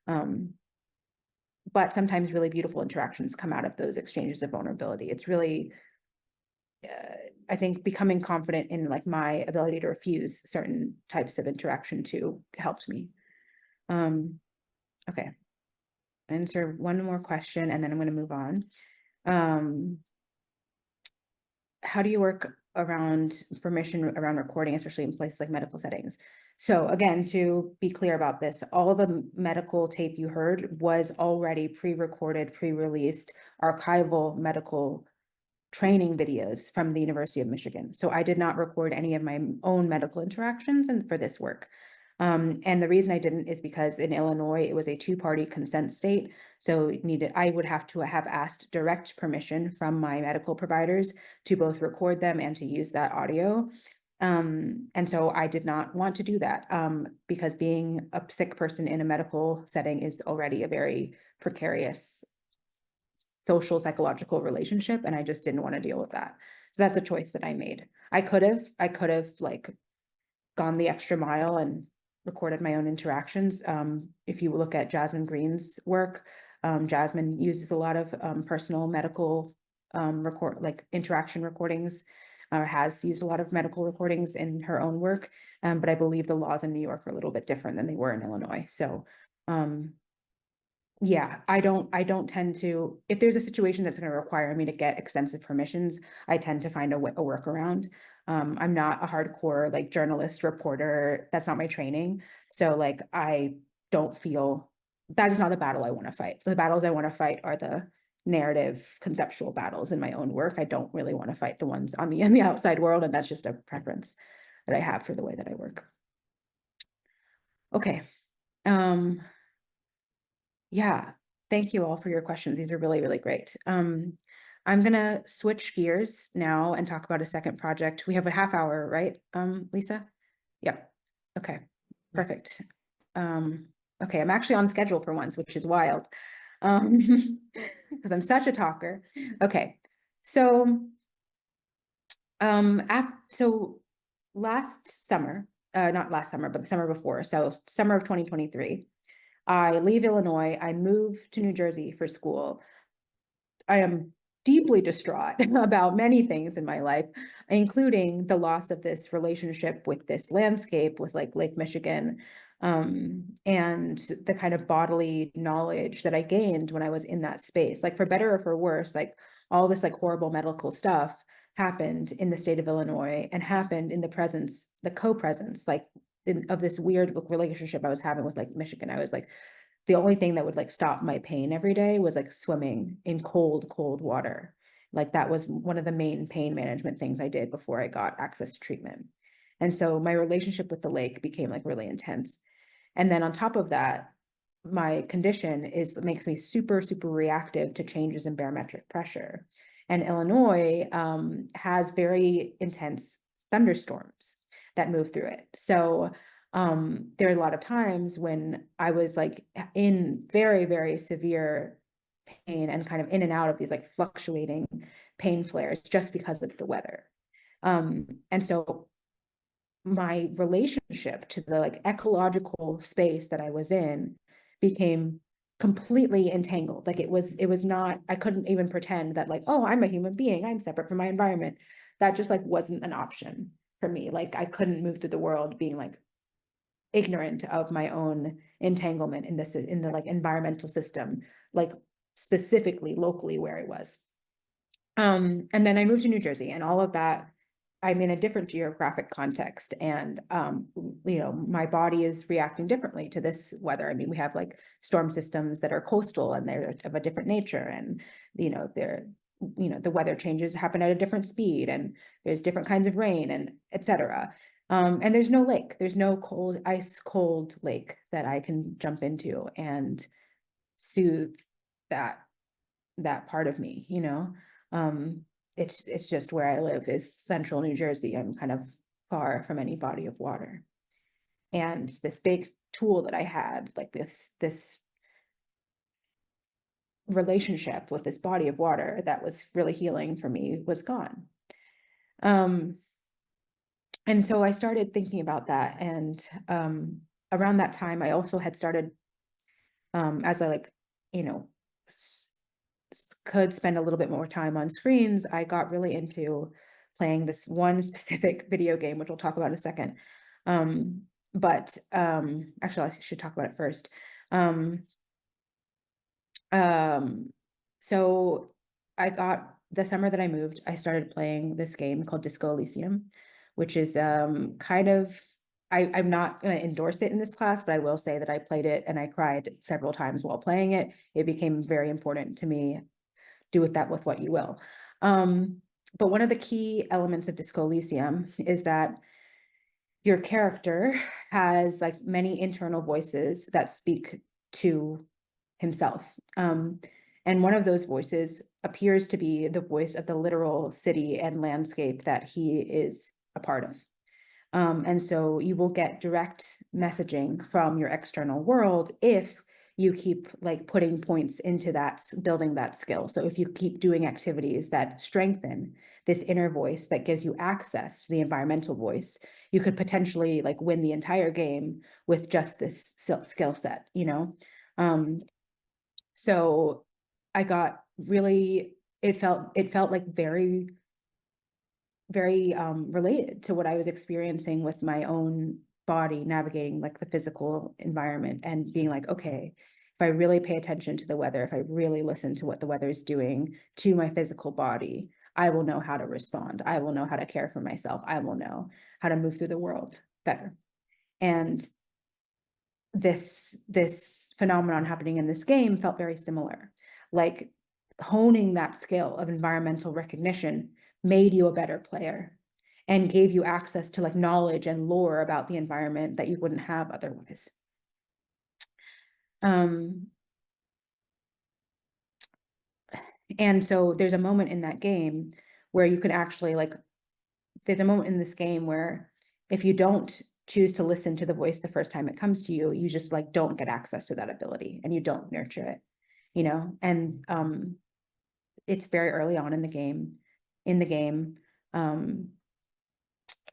But sometimes really beautiful interactions come out of those exchanges of vulnerability. It's really, I think becoming confident in like my ability to refuse certain types of interaction too helped me. Okay. Answer one more question and then I'm going to move on. How do you work around permission around recording, especially in places like medical settings? So again, to be clear about this, all of the medical tape you heard was already pre-recorded, pre-released, archival medical training videos from the University of Michigan. So I did not record any of my own medical interactions and for this work. And the reason I didn't is because in Illinois, it was a two-party consent state. So I would have to have asked direct permission from my medical providers to both record them and to use that audio. And so I did not want to do that because being a sick person in a medical setting is already a very precarious social psychological relationship, and I just didn't want to deal with that. So that's a choice that I made. I could have like gone the extra mile and recorded my own interactions. If you look at Jasmine Green's work, Jasmine uses a lot of personal medical interaction recordings, or has used a lot of medical recordings in her own work. But I believe the laws in New York are a little bit different than they were in Illinois. So yeah, I don't tend to, if there's a situation that's going to require me to get extensive permissions, I tend to find a workaround. I'm not a hardcore like journalist reporter. That's not my training. So like, I don't feel that is not the battle I want to fight. The battles I want to fight are the narrative conceptual battles in my own work. I don't really want to fight the ones on in the outside world. And that's just a preference that I have for the way that I work. Okay. Yeah, thank you all for your questions. These are really, really great. I'm gonna switch gears now and talk about a second project. We have a half hour, right, Lisa? Yep. Okay, perfect. Okay, I'm actually on schedule for once, which is wild, because I'm such a talker. Okay, so so last summer, not last summer, but the summer before, so summer of 2023. I leave Illinois, I move to New Jersey for school. I am deeply distraught about many things in my life, including the loss of this relationship with this landscape, with like Lake Michigan, and the kind of bodily knowledge that I gained when I was in that space. Like for better or for worse, like all this like horrible medical stuff happened in the state of Illinois and happened in the co-presence, like of this weird relationship I was having with like Michigan. I was like, the only thing that would like stop my pain every day was like swimming in cold water. Like that was one of the main pain management things I did before I got access to treatment. And so my relationship with the lake became like really intense. And then on top of that, my condition makes me super reactive to changes in barometric pressure. And Illinois has very intense thunderstorms that move through it. So there are a lot of times when I was like in very severe pain and kind of in and out of these like fluctuating pain flares just because of the weather. And so my relationship to the like ecological space that I was in became completely entangled. Like it was not, I couldn't even pretend that like, oh, I'm a human being, I'm separate from my environment. That just like wasn't an option for me. Like I couldn't move through the world being like ignorant of my own entanglement in the like environmental system, like specifically locally where I was. And then I moved to New Jersey, and all of that, I'm in a different geographic context, and you know, my body is reacting differently to this weather. I mean, we have like storm systems that are coastal and they're of a different nature, and you know, the weather changes happen at a different speed, and there's different kinds of rain, and etc. And there's no lake, there's no ice cold lake that I can jump into and soothe that part of me, you know. It's just where I live is central New Jersey. I'm kind of far from any body of water. And this big tool that I had, like this relationship with this body of water that was really healing for me, was gone. And so I started thinking about that. And around that time, I also had started, as I like, you know, could spend a little bit more time on screens, I got really into playing this one specific video game, which we'll talk about in a second. Actually, I should talk about it first. So the summer that I moved, I started playing this game called Disco Elysium, which is kind of, I'm not going to endorse it in this class, but I will say that I played it and I cried several times while playing it. It became very important to me. Do with that with what you will. But one of the key elements of Disco Elysium is that your character has like many internal voices that speak to himself. And one of those voices appears to be the voice of the literal city and landscape that he is a part of. And so you will get direct messaging from your external world if you keep like putting points into that, building that skill. So if you keep doing activities that strengthen this inner voice that gives you access to the environmental voice, you could potentially like win the entire game with just this skill set, you know? So I got really, it felt like very related to what I was experiencing with my own body, navigating like the physical environment and being like, okay, if I really pay attention to the weather, if I really listen to what the weather is doing to my physical body, I will know how to respond. I will know how to care for myself. I will know how to move through the world better. And this phenomenon happening in this game felt very similar. Like honing that skill of environmental recognition made you a better player and gave you access to like knowledge and lore about the environment that you wouldn't have otherwise. And so there's a moment in that game where you can actually like, there's a moment in this game where if you don't choose to listen to the voice the first time it comes to you, you just like don't get access to that ability and you don't nurture it, you know? And it's very early on in the game.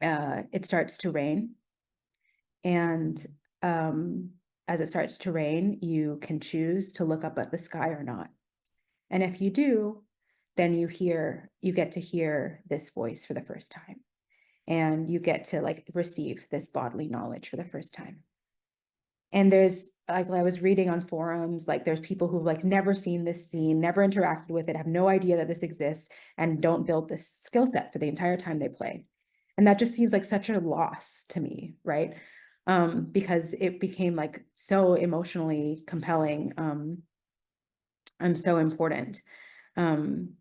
It starts to rain. And as it starts to rain, you can choose to look up at the sky or not. And if you do, then you get to hear this voice for the first time. And you get to like receive this bodily knowledge for the first time. And there's like, I was reading on forums, like there's people who've like never seen this scene, never interacted with it, have no idea that this exists, and don't build this skill set for the entire time they play. And that just seems like such a loss to me, right? Because it became like so emotionally compelling and so important. And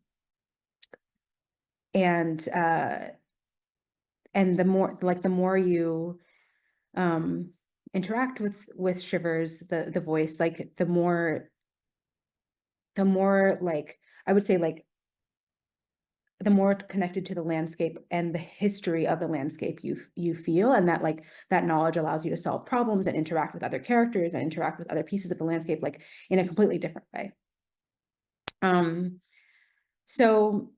the more you interact with Shivers, the voice, like the more like I would say like the more connected to the landscape and the history of the landscape you feel, and that like that knowledge allows you to solve problems and interact with other characters and interact with other pieces of the landscape like in a completely different way. So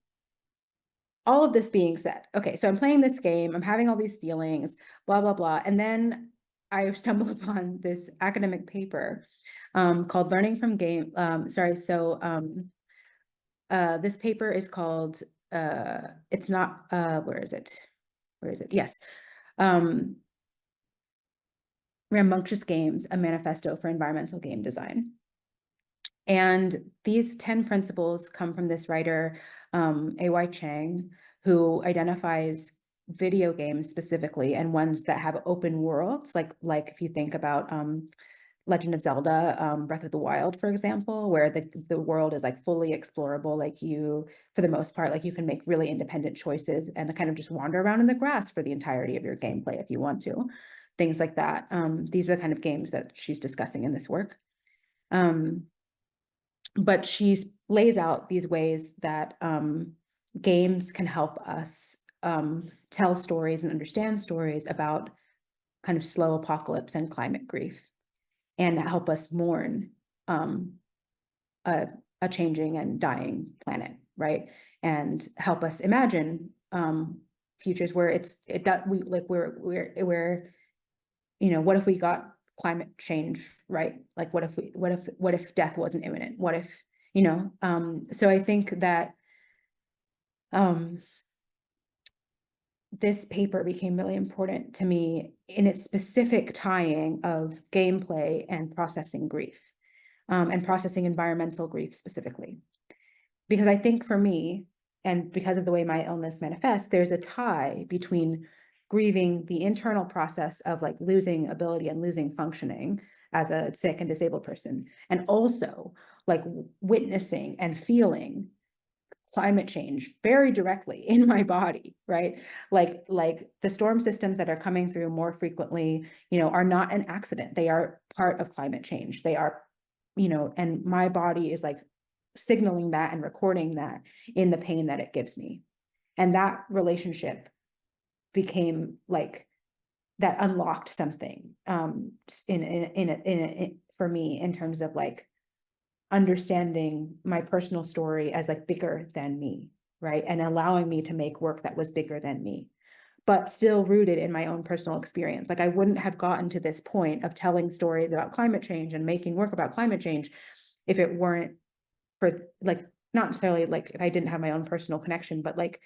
all of this being said, okay, so I'm playing this game, I'm having all these feelings, blah, blah, blah. And then I stumbled upon this academic paper called Learning from Game. This paper is called, it's not, where is it? Yes. Rambunctious Games, a Manifesto for Environmental Game Design. And these 10 principles come from this writer, A.Y. Chang, who identifies video games specifically and ones that have open worlds, like if you think about Legend of Zelda, Breath of the Wild, for example, where the world is like fully explorable, like you, for the most part, like you can make really independent choices and kind of just wander around in the grass for the entirety of your gameplay if you want to, things like that. These are the kind of games that she's discussing in this work. but she lays out these ways that games can help us tell stories and understand stories about kind of slow apocalypse and climate grief, and help us mourn a changing and dying planet, right? And help us imagine futures where we're you know, what if we got climate change right? Like, what if death wasn't imminent? What if, you know? So I think that this paper became really important to me in its specific tying of gameplay and processing grief, and processing environmental grief specifically. Because I think for me, and because of the way my illness manifests, there's a tie between grieving the internal process of like losing ability and losing functioning as a sick and disabled person, and also like witnessing and feeling climate change very directly in my body, right? Like the storm systems that are coming through more frequently, you know, are not an accident. They are part of climate change. They are, you know, and my body is like signaling that and recording that in the pain that it gives me. And that relationship became like, that unlocked something for me in terms of like understanding my personal story as like bigger than me, right? And allowing me to make work that was bigger than me, but still rooted in my own personal experience. Like I wouldn't have gotten to this point of telling stories about climate change and making work about climate change if it weren't for like, not necessarily like if I didn't have my own personal connection, but like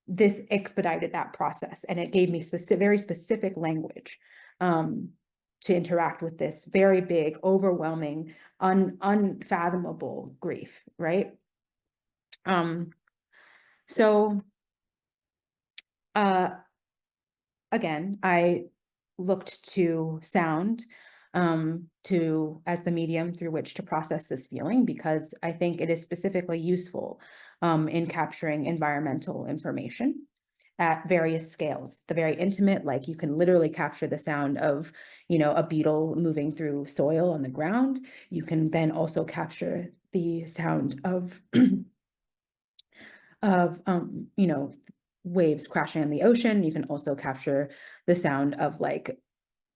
this expedited that process, and it gave me very specific language to interact with this very big, overwhelming, unfathomable grief, right? So again, I looked to sound as the medium through which to process this feeling, because I think it is specifically useful in capturing environmental information at various scales. The very intimate, like you can literally capture the sound of, you know, a beetle moving through soil on the ground. You can then also capture the sound of you know, waves crashing in the ocean. You can also capture the sound of like,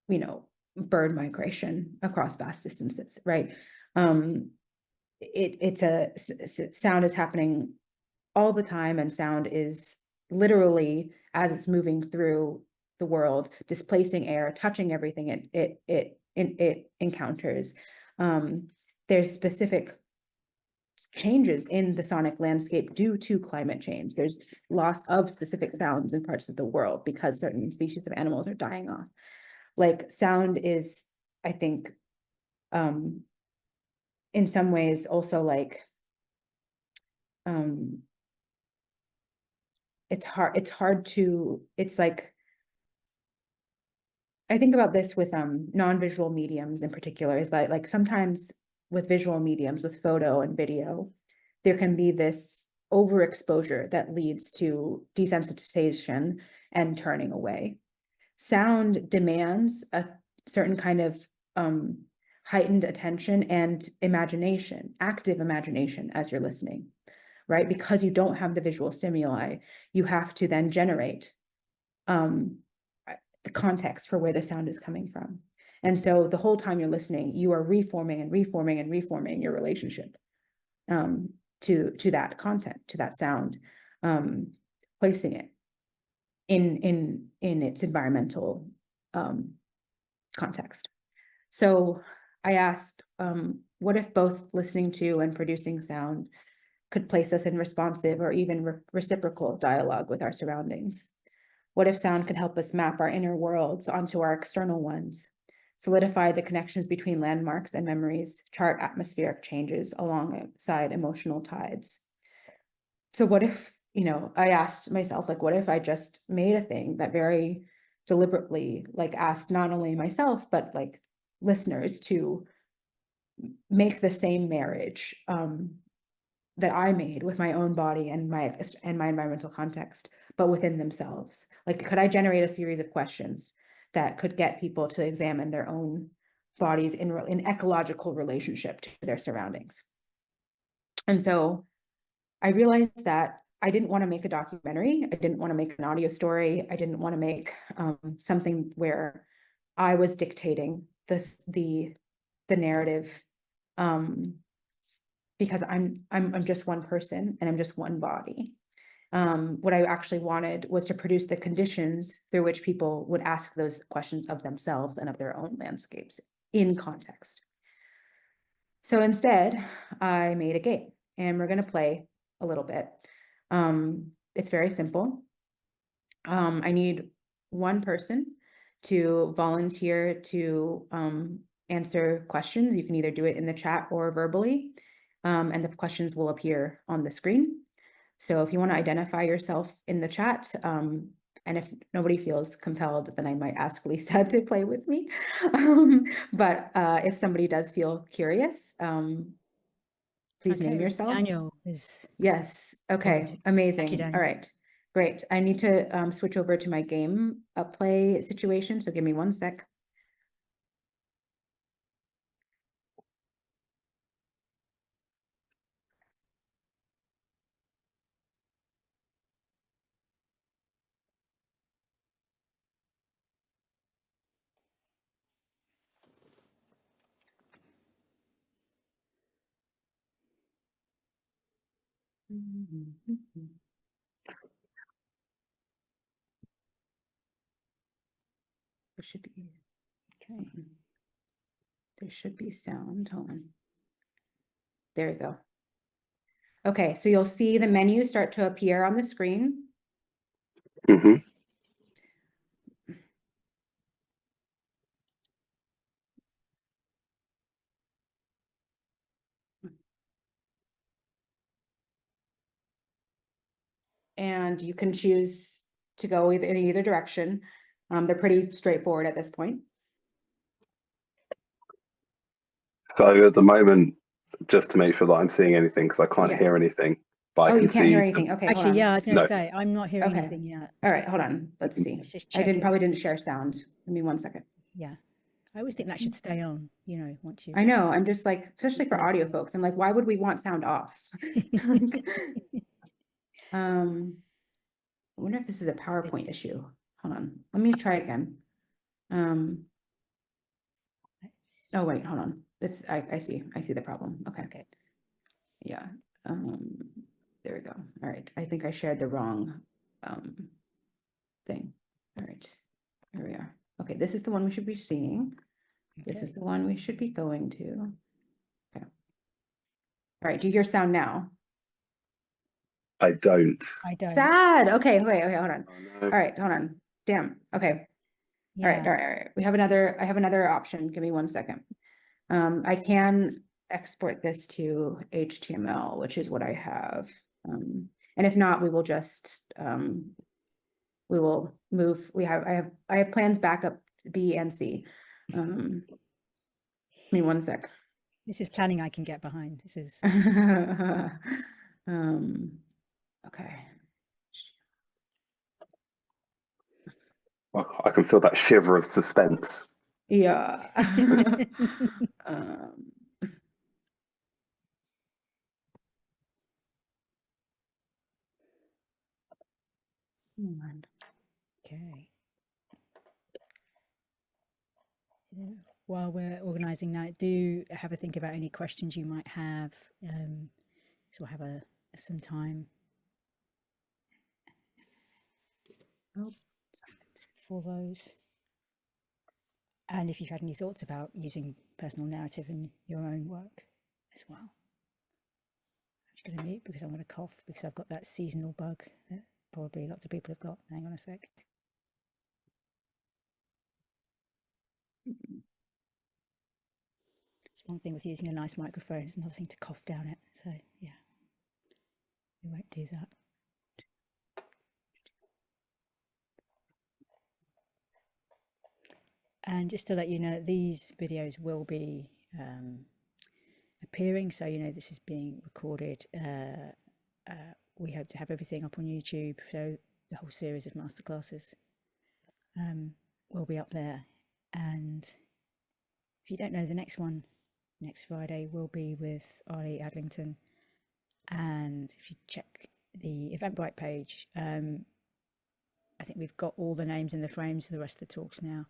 you know, bird migration across vast distances, right? Sound is happening all the time, and sound is literally, as it's moving through the world, displacing air, touching everything it encounters. There's specific changes in the sonic landscape due to climate change. There's loss of specific sounds in parts of the world because certain species of animals are dying off. Like sound is, I think, in some ways also like, it's like, I think about this with non-visual mediums in particular, is that like sometimes with visual mediums, with photo and video, there can be this overexposure that leads to desensitization and turning away. Sound demands a certain kind of heightened attention and imagination, active imagination as you're listening, right? Because you don't have the visual stimuli, you have to then generate the context for where the sound is coming from. And so the whole time you're listening, you are reforming and reforming and reforming your relationship to that content, to that sound, placing it in its environmental context. So I asked, what if both listening to and producing sound could place us in responsive or even reciprocal dialogue with our surroundings? What if sound could help us map our inner worlds onto our external ones, solidify the connections between landmarks and memories, chart atmospheric changes alongside emotional tides? So what if, you know, I asked myself, like, what if I just made a thing that very deliberately, like, asked not only myself, but like listeners to make the same marriage that I made with my own body and my environmental context, but within themselves? Like, could I generate a series of questions that could get people to examine their own bodies in ecological relationship to their surroundings? And so I realized that I didn't want to make a documentary. I didn't want to make an audio story. I didn't want to make something where I was dictating the narrative, because I'm just one person and I'm just one body. What I actually wanted was to produce the conditions through which people would ask those questions of themselves and of their own landscapes in context. So instead, I made a game, and we're going to play a little bit. It's very simple. I need one person to volunteer to answer questions. You can either do it in the chat or verbally, and the questions will appear on the screen. So if you want to identify yourself in the chat, and if nobody feels compelled, then I might ask Lisa to play with me. But if somebody does feel curious, please name Okay, yourself. Daniel is Yes. Okay. volunteer. Amazing. Thank you, All Daniel. right. Great. I need to switch over to my game play situation. So give me one sec. There should be. Okay. There should be sound. Hold on. There you go. Okay, so you'll see the menu start to appear on the screen. Mm-hmm. And you can choose to go in either direction. They're pretty straightforward at this point. So at the moment, just to make sure that I'm seeing anything, because I can't Yeah. hear anything, but I Oh, can you can't see. hear anything. Okay, hold Actually, on. yeah, I was going to No. say, I'm not hearing Okay. anything yet. All right, hold on. Let's see. Let's just I check it. probably didn't share sound. Give me 1 second. Yeah. I always think that should stay on, you know, once you. I know. I'm just like, especially for Listening audio to- folks, I'm like, why would we want sound off? I wonder if this is a PowerPoint It's- issue. Hold on. Let me try again. Oh, wait, hold on. It's, I see the problem. Okay. Okay. Yeah. There we go. All right. I think I shared the wrong thing. All right. Here we are. Okay. This is the one we should be seeing. This Okay. is the one we should be going to. Okay. All right. Do you hear sound now? I don't. I don't. Sad. Okay. Wait, okay. Hold on. Oh, no. All right. Hold on. Damn. Okay. Yeah. All right. All right. All right. I have another option. Give me 1 second. I can export this to HTML, which is what I have. And if not, we will just, we will move. I have plans backup B and C. Give me 1 sec. This is planning I can get behind. This is. Okay. Well, I can feel that shiver of suspense. Yeah. Okay. While we're organising that, do have a think about any questions you might have. So we'll have some time for those. And if you've had any thoughts about using personal narrative in your own work as well. I'm just going to mute because I'm going to cough because I've got that seasonal bug that probably lots of people have got. Hang on a sec. It's one thing with using a nice microphone, it's another thing to cough down it. So yeah, we won't do that. And just to let you know, these videos will be appearing. So, you know, this is being recorded. We hope to have everything up on YouTube. So the whole series of masterclasses will be up there. And if you don't know, the next one, next Friday, will be with Ollie Adlington And if you check the Eventbrite page, I think we've got all the names in the frames for the rest of the talks now.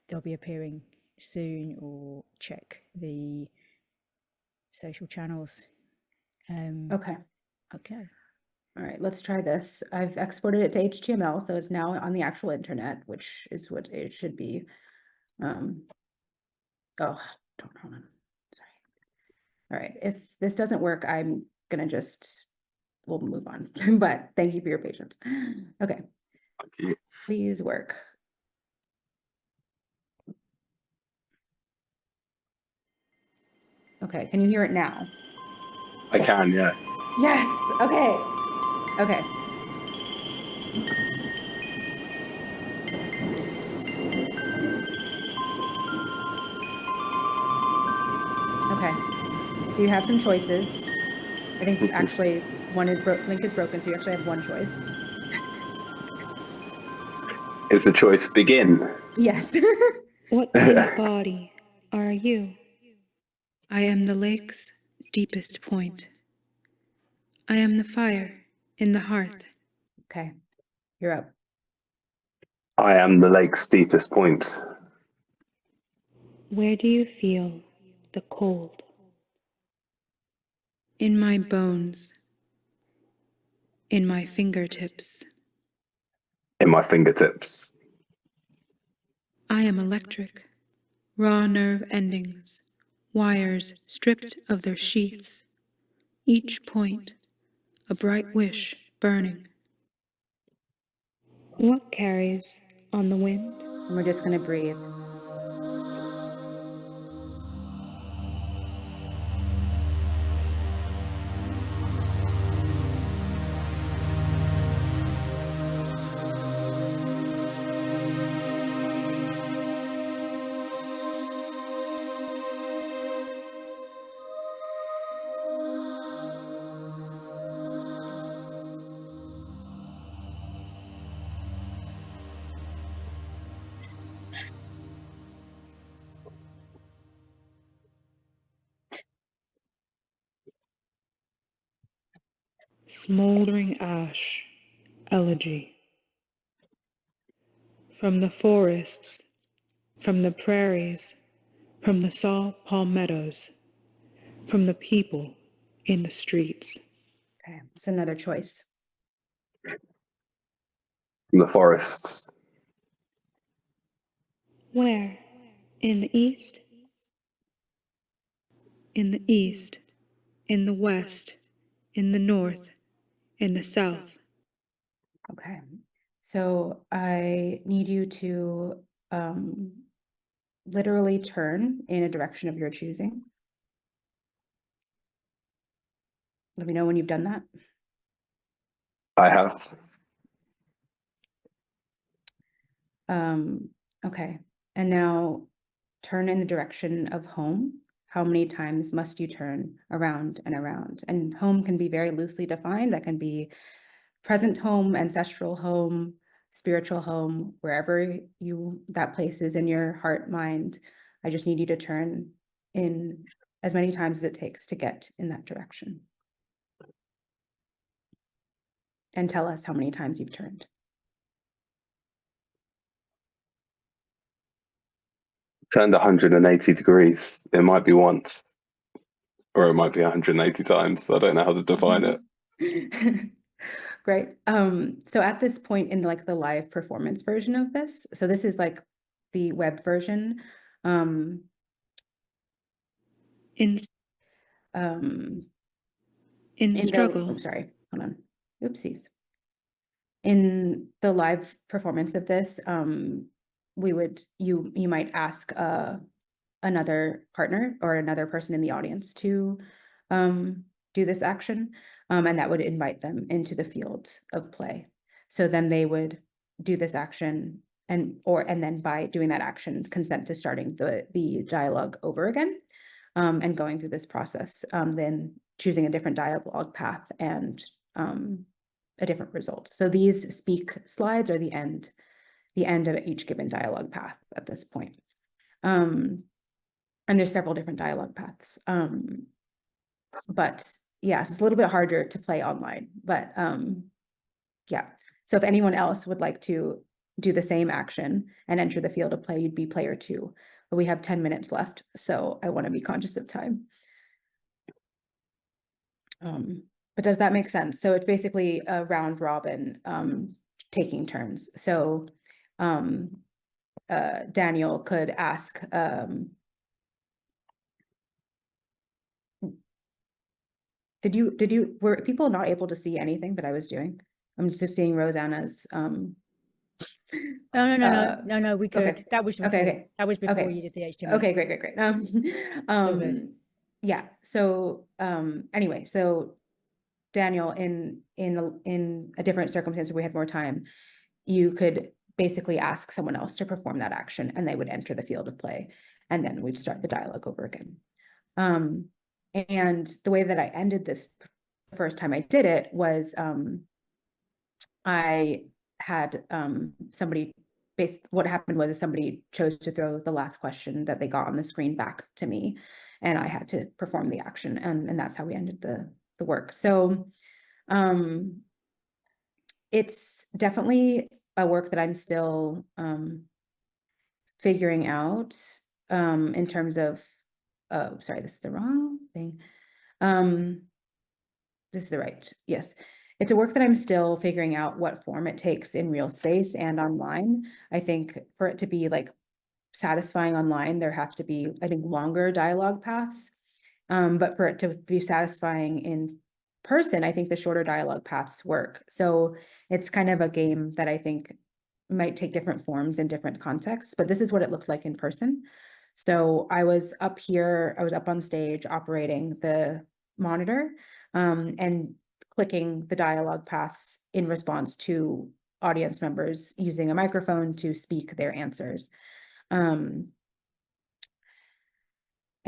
They'll be appearing soon, or check the social channels. Okay. Okay. All right, let's try this. I've exported it to HTML, so it's now on the actual internet, which is what it should be. Oh, hold on. Sorry. All right, if this doesn't work, I'm gonna we'll move on. But thank you for your patience. Okay. Thank you. Please work. Okay, can you hear it now? I can, yeah. Yes, okay. Okay. Okay, so you have some choices. I think actually one is link is broken, so you actually have one choice. Is the choice begin? Yes. What kind of body are you? I am the lake's deepest point. I am the fire in the hearth. Okay, you're up. I am the lake's deepest point. Where do you feel the cold? In my bones. In my fingertips. In my fingertips. I am electric. Raw nerve endings. Wires stripped of their sheaths. Each point a bright wish burning. What carries on the wind? And we're just gonna breathe. Smoldering ash, elegy. From the forests, from the prairies, from the saw palmettos, from the people in the streets. Okay, it's another choice. From the forests. Where? In the east? In the east, in the west, in the north, in the south. Okay, so I need you to literally turn in a direction of your choosing. Let me know when you've done that. I have. Okay, and now turn in the direction of home. How many times must you turn around and around? And home can be very loosely defined. That can be present home, ancestral home, spiritual home, wherever that place is in your heart, mind. I just need you to turn in as many times as it takes to get in that direction. And tell us how many times you've turned. Turned 180 degrees. It might be once, or it might be 180 times. I don't know how to define it. Great. So at this point in the live performance version of this, so this is like the web version. In struggle. I'm sorry, hold on. Oopsies. In the live performance of this, you might ask another partner or another person in the audience to do this action, and that would invite them into the field of play. So then they would do this action and then by doing that action, consent to starting the dialogue over again, and going through this process, then choosing a different dialogue path and a different result. So these speak slides are the end of each given dialogue path at this point. And there's several different dialogue paths. But yeah, so it's a little bit harder to play online, but yeah. So if anyone else would like to do the same action and enter the field of play, you'd be player 2. But we have 10 minutes left, so I want to be conscious of time. But does that make sense? So it's basically a round robin, taking turns. So Daniel could ask, were people not able to see anything that I was doing? I'm just seeing Rosanna's, Oh, no, we could. okay. That was before, Okay. that was before Okay. you did the HTML. Okay, great. It's all good. Yeah, so anyway, so Daniel, in a different circumstance, if we had more time, you could basically ask someone else to perform that action and they would enter the field of play, and then we'd start the dialogue over again. And the way that I ended this the first time I did it was I had what happened was somebody chose to throw the last question that they got on the screen back to me, and I had to perform the action, and that's how we ended the work. So it's definitely a work that I'm still figuring out in terms of, oh, sorry, this is the wrong thing. This is the right, yes. It's a work that I'm still figuring out what form it takes in real space and online. I think for it to be like satisfying online, there have to be, I think, longer dialogue paths. But for it to be satisfying in person, I think the shorter dialogue paths work. So it's kind of a game that I think might take different forms in different contexts, but this is what it looked like in person. So I was up here, I was up on stage operating the monitor, and clicking the dialogue paths in response to audience members using a microphone to speak their answers. And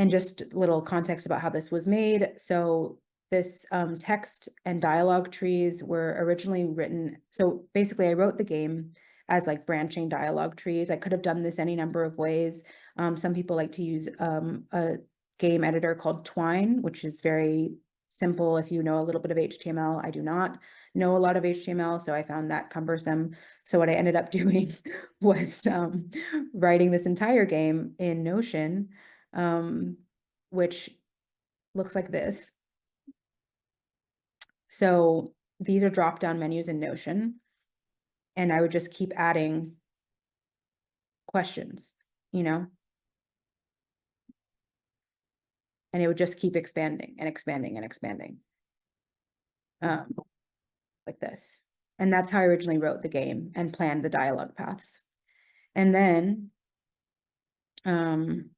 just little context about how this was made. So this text and dialogue trees were originally written. So basically I wrote the game as like branching dialogue trees. I could have done this any number of ways. Some people like to use a game editor called Twine, which is very simple if you know a little bit of HTML. I do not know a lot of HTML, so I found that cumbersome. So what I ended up doing was writing this entire game in Notion, which looks like this. So these are drop-down menus in Notion, and I would just keep adding questions, you know, and it would just keep expanding and expanding and expanding, like this. And that's how I originally wrote the game and planned the dialogue paths. And then, sharing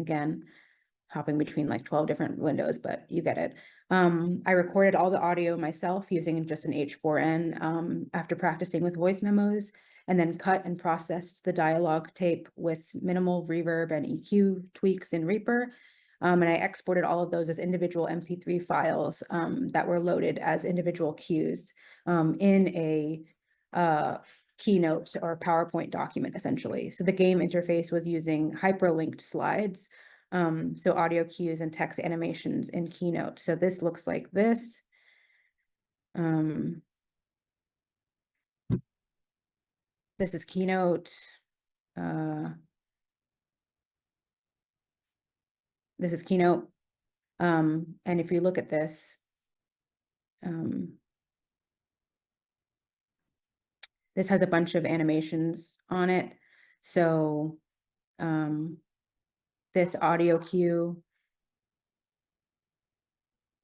again, hopping between like 12 different windows, but you get it. I recorded all the audio myself using just an H4n after practicing with voice memos, and then cut and processed the dialogue tape with minimal reverb and EQ tweaks in Reaper. And I exported all of those as individual MP3 files that were loaded as individual cues in a Keynote or PowerPoint document, essentially. So the game interface was using hyperlinked slides, so audio cues and text animations in Keynote. So this looks like this. This is Keynote. This is Keynote. And if you look at this, this has a bunch of animations on it. So this audio cue,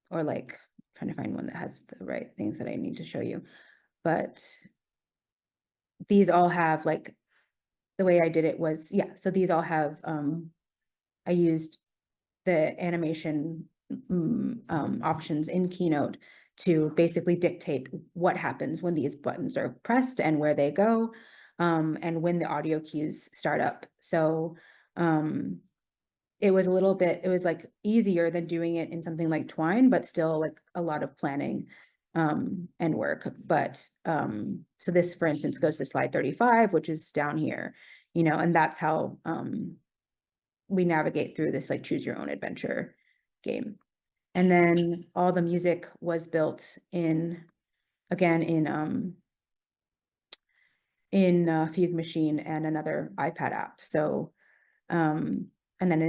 or like trying to find one that has the right things that I need to show you, but these all have, like, the way I did it was, yeah, so these all have, I used the animation options in Keynote to basically dictate what happens when these buttons are pressed and where they go, and when the audio cues start up. So it was a little bit, it was like easier than doing it in something like Twine, but still like a lot of planning and work. But so this, for instance, goes to slide 35, which is down here, you know, and that's how we navigate through this like choose your own adventure game. And then all the music was built in, again, in Fugue Machine and another iPad app. So, and then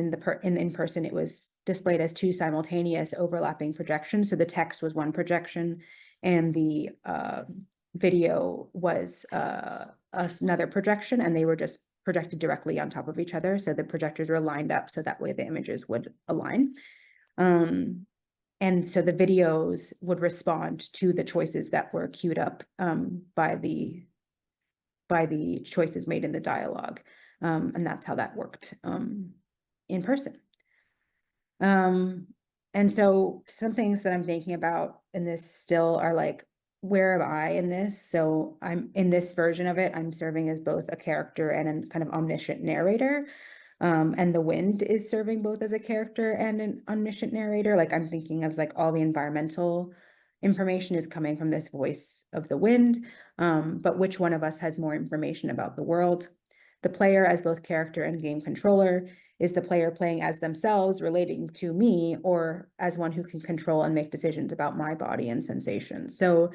in person, it was displayed as 2 simultaneous overlapping projections. So the text was one projection, and the video was another projection, and they were just projected directly on top of each other. So the projectors were lined up so that way the images would align. And so the videos would respond to the choices that were queued up by the choices made in the dialogue. And that's how that worked in person. And so some things that I'm thinking about in this still are like, where am I in this? So I'm in this version of it, I'm serving as both a character and a kind of omniscient narrator. And the wind is serving both as a character and an omniscient narrator. Like I'm thinking of like all the environmental information is coming from this voice of the wind, but which one of us has more information about the world? The player as both character and game controller. Is the player playing as themselves, relating to me, or as one who can control and make decisions about my body and sensations? So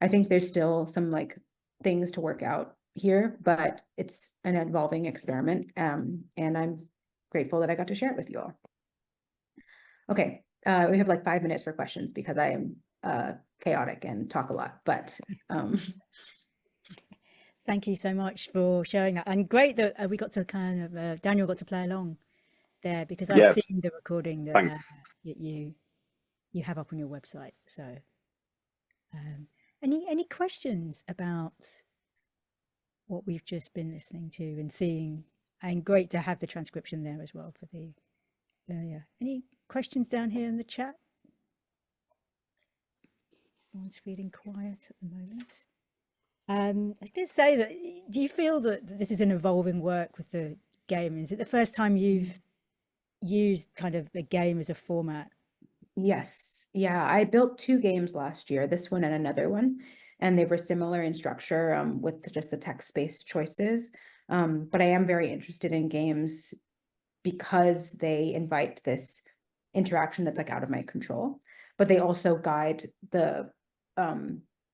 I think there's still some like things to work out here, but it's an evolving experiment. And I'm grateful that I got to share it with you all. Okay, we have like 5 minutes for questions because I am chaotic and talk a lot, but Thank you so much for sharing that. And great that we got to kind of, Daniel got to play along there, because I've seen the recording that you have up on your website. So any questions about what we've just been listening to and seeing? And great to have the transcription there as well for the, any questions down here in the chat? Everyone's feeling quiet at the moment. I did say that, do you feel that this is an evolving work with the game? Is it the first time you've used kind of the game as a format? Yes. Yeah, I built 2 games last year, this one and another one, and they were similar in structure with just the text-based choices. But I am very interested in games because they invite this interaction that's like out of my control, but they also guide the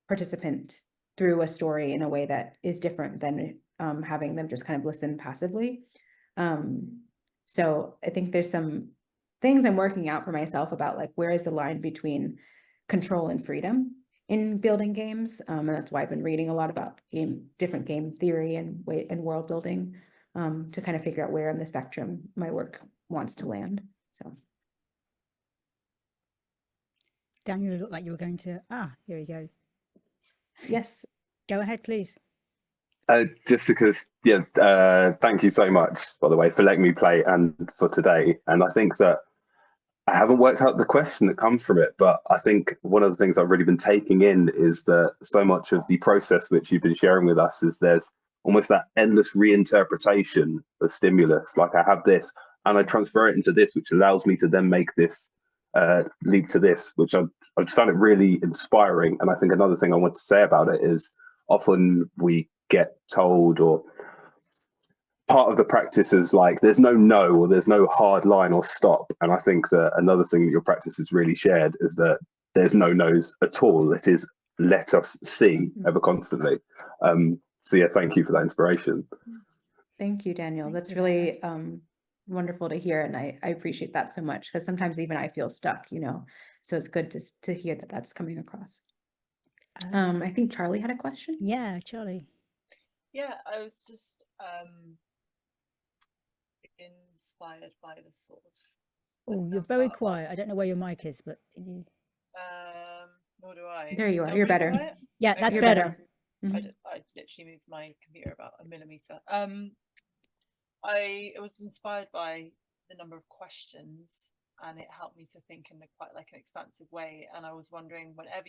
participant through a story in a way that is different than having them just kind of listen passively. So I think there's some things I'm working out for myself about like, where is the line between control and freedom in building games? And that's why I've been reading a lot about different game theory and world building to kind of figure out where on the spectrum my work wants to land. So. Daniel, it looked like you were going to, here we go. Yes. Go ahead, please. Just because, thank you so much, by the way, for letting me play and for today. And I think that I haven't worked out the question that comes from it, but I think one of the things I've really been taking in is that so much of the process which you've been sharing with us is there's almost that endless reinterpretation of stimulus. Like I have this and I transfer it into this, which allows me to then make this lead to this, which I've just found it really inspiring. And I think another thing I want to say about it is often we get told, or part of the practice is like there's no or there's no hard line or stop. And I think that another thing that your practice has really shared is that there's no no's at all. It is let us see ever constantly. So yeah, thank you for that inspiration. Thank you, Daniel. Thanks That's for really wonderful to hear, and I appreciate that so much, because sometimes even I feel stuck, so it's good to hear that that's coming across. I think Charlie had a question. Yeah, Charlie. Yeah, I was just inspired by the sort of. Oh, you're very quiet. I don't know where your mic is, but you... Nor do I. There you are. Still You're really better. quiet? Yeah, Okay. that's You're better. I literally moved my computer about a millimeter. It was inspired by the number of questions, and it helped me to think in quite like an expansive way. And I was wondering, whenever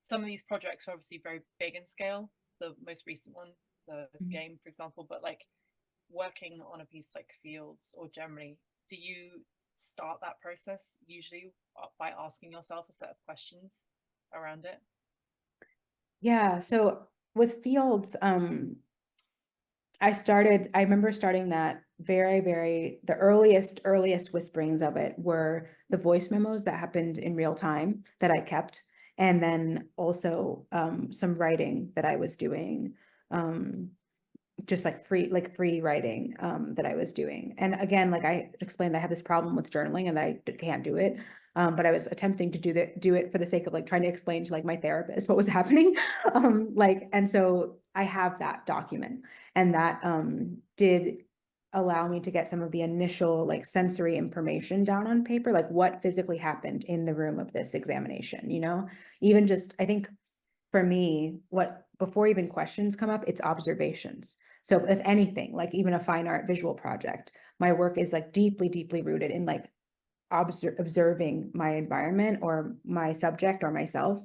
some of these projects are obviously very big in scale, the most recent one, the game, for example, but like working on a piece like Fields or generally, do you start that process usually by asking yourself a set of questions around it? Yeah, so with Fields, I remember starting that the earliest whisperings of it were the voice memos that happened in real time that I kept. And then also some writing that I was doing, just like free writing that I was doing. And again, like I explained, I have this problem with journaling and I can't do it. But I was attempting to do it for the sake of like trying to explain to like my therapist what was happening. And so I have that document, and that did allow me to get some of the initial like sensory information down on paper, like what physically happened in the room of this examination, even just, I think for me, before even questions come up, it's observations. So if anything, like even a fine art visual project, my work is like deeply, deeply rooted in like observing my environment or my subject or myself.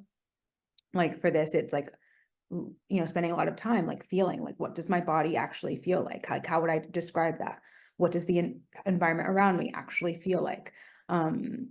Like for this, it's like, spending a lot of time like feeling like, what does my body actually feel like? How would I describe that? What does the environment around me actually feel like? And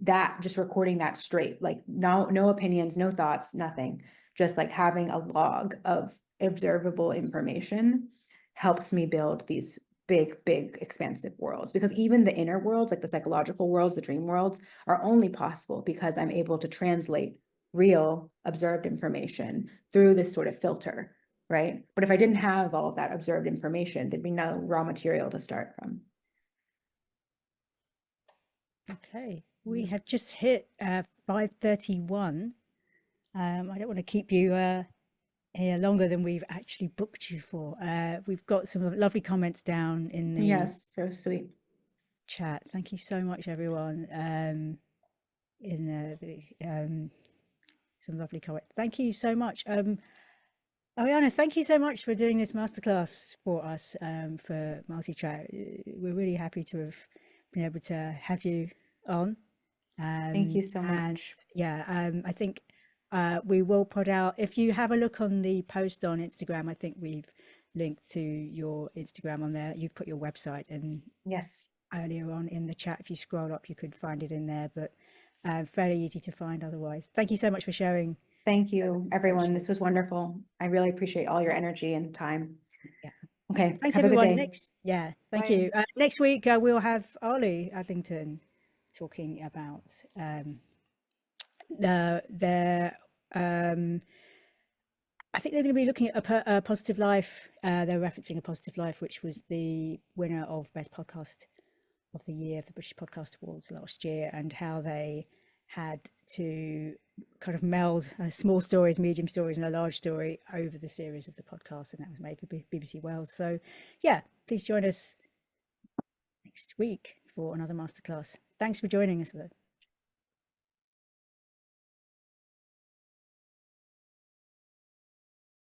that, just recording that straight, like no opinions, no thoughts, nothing, just like having a log of observable information helps me build these big, big expansive worlds, because even the inner worlds, like the psychological worlds, the dream worlds, are only possible because I'm able to translate real observed information through this sort of filter, right? But if I didn't have all of that observed information, there'd be no raw material to start from. Okay, we have just hit 5:31. I don't want to keep you here longer than we've actually booked you for. We've got some lovely comments down in the Yes, so sweet. chat. Thank you so much, everyone. Some lovely comments. Thank you so much. Ariana, thank you so much for doing this masterclass for us for multi-track. We're really happy to have been able to have you on. Thank you so much. I think we will put out, if you have a look on the post on Instagram, I think we've linked to your Instagram on there. You've put your website, and yes, earlier on in the chat, if you scroll up, you could find it in there, but fairly easy to find otherwise. Thank you so much for sharing. Thank you, everyone. This was wonderful. I really appreciate all your energy and time. Yeah. Okay. Thanks, have everyone. A good day. Thank you. Next week, we'll have Arlie Addington talking about I think they're going to be looking at a Positive Life. They're referencing A Positive Life, which was the winner of Best Podcast of the Year of the British Podcast Awards last year, and how they had to kind of meld small stories, medium stories, and a large story over the series of the podcast, and that was made for BBC Wales. So yeah, please join us next week for another masterclass. Thanks for joining us though.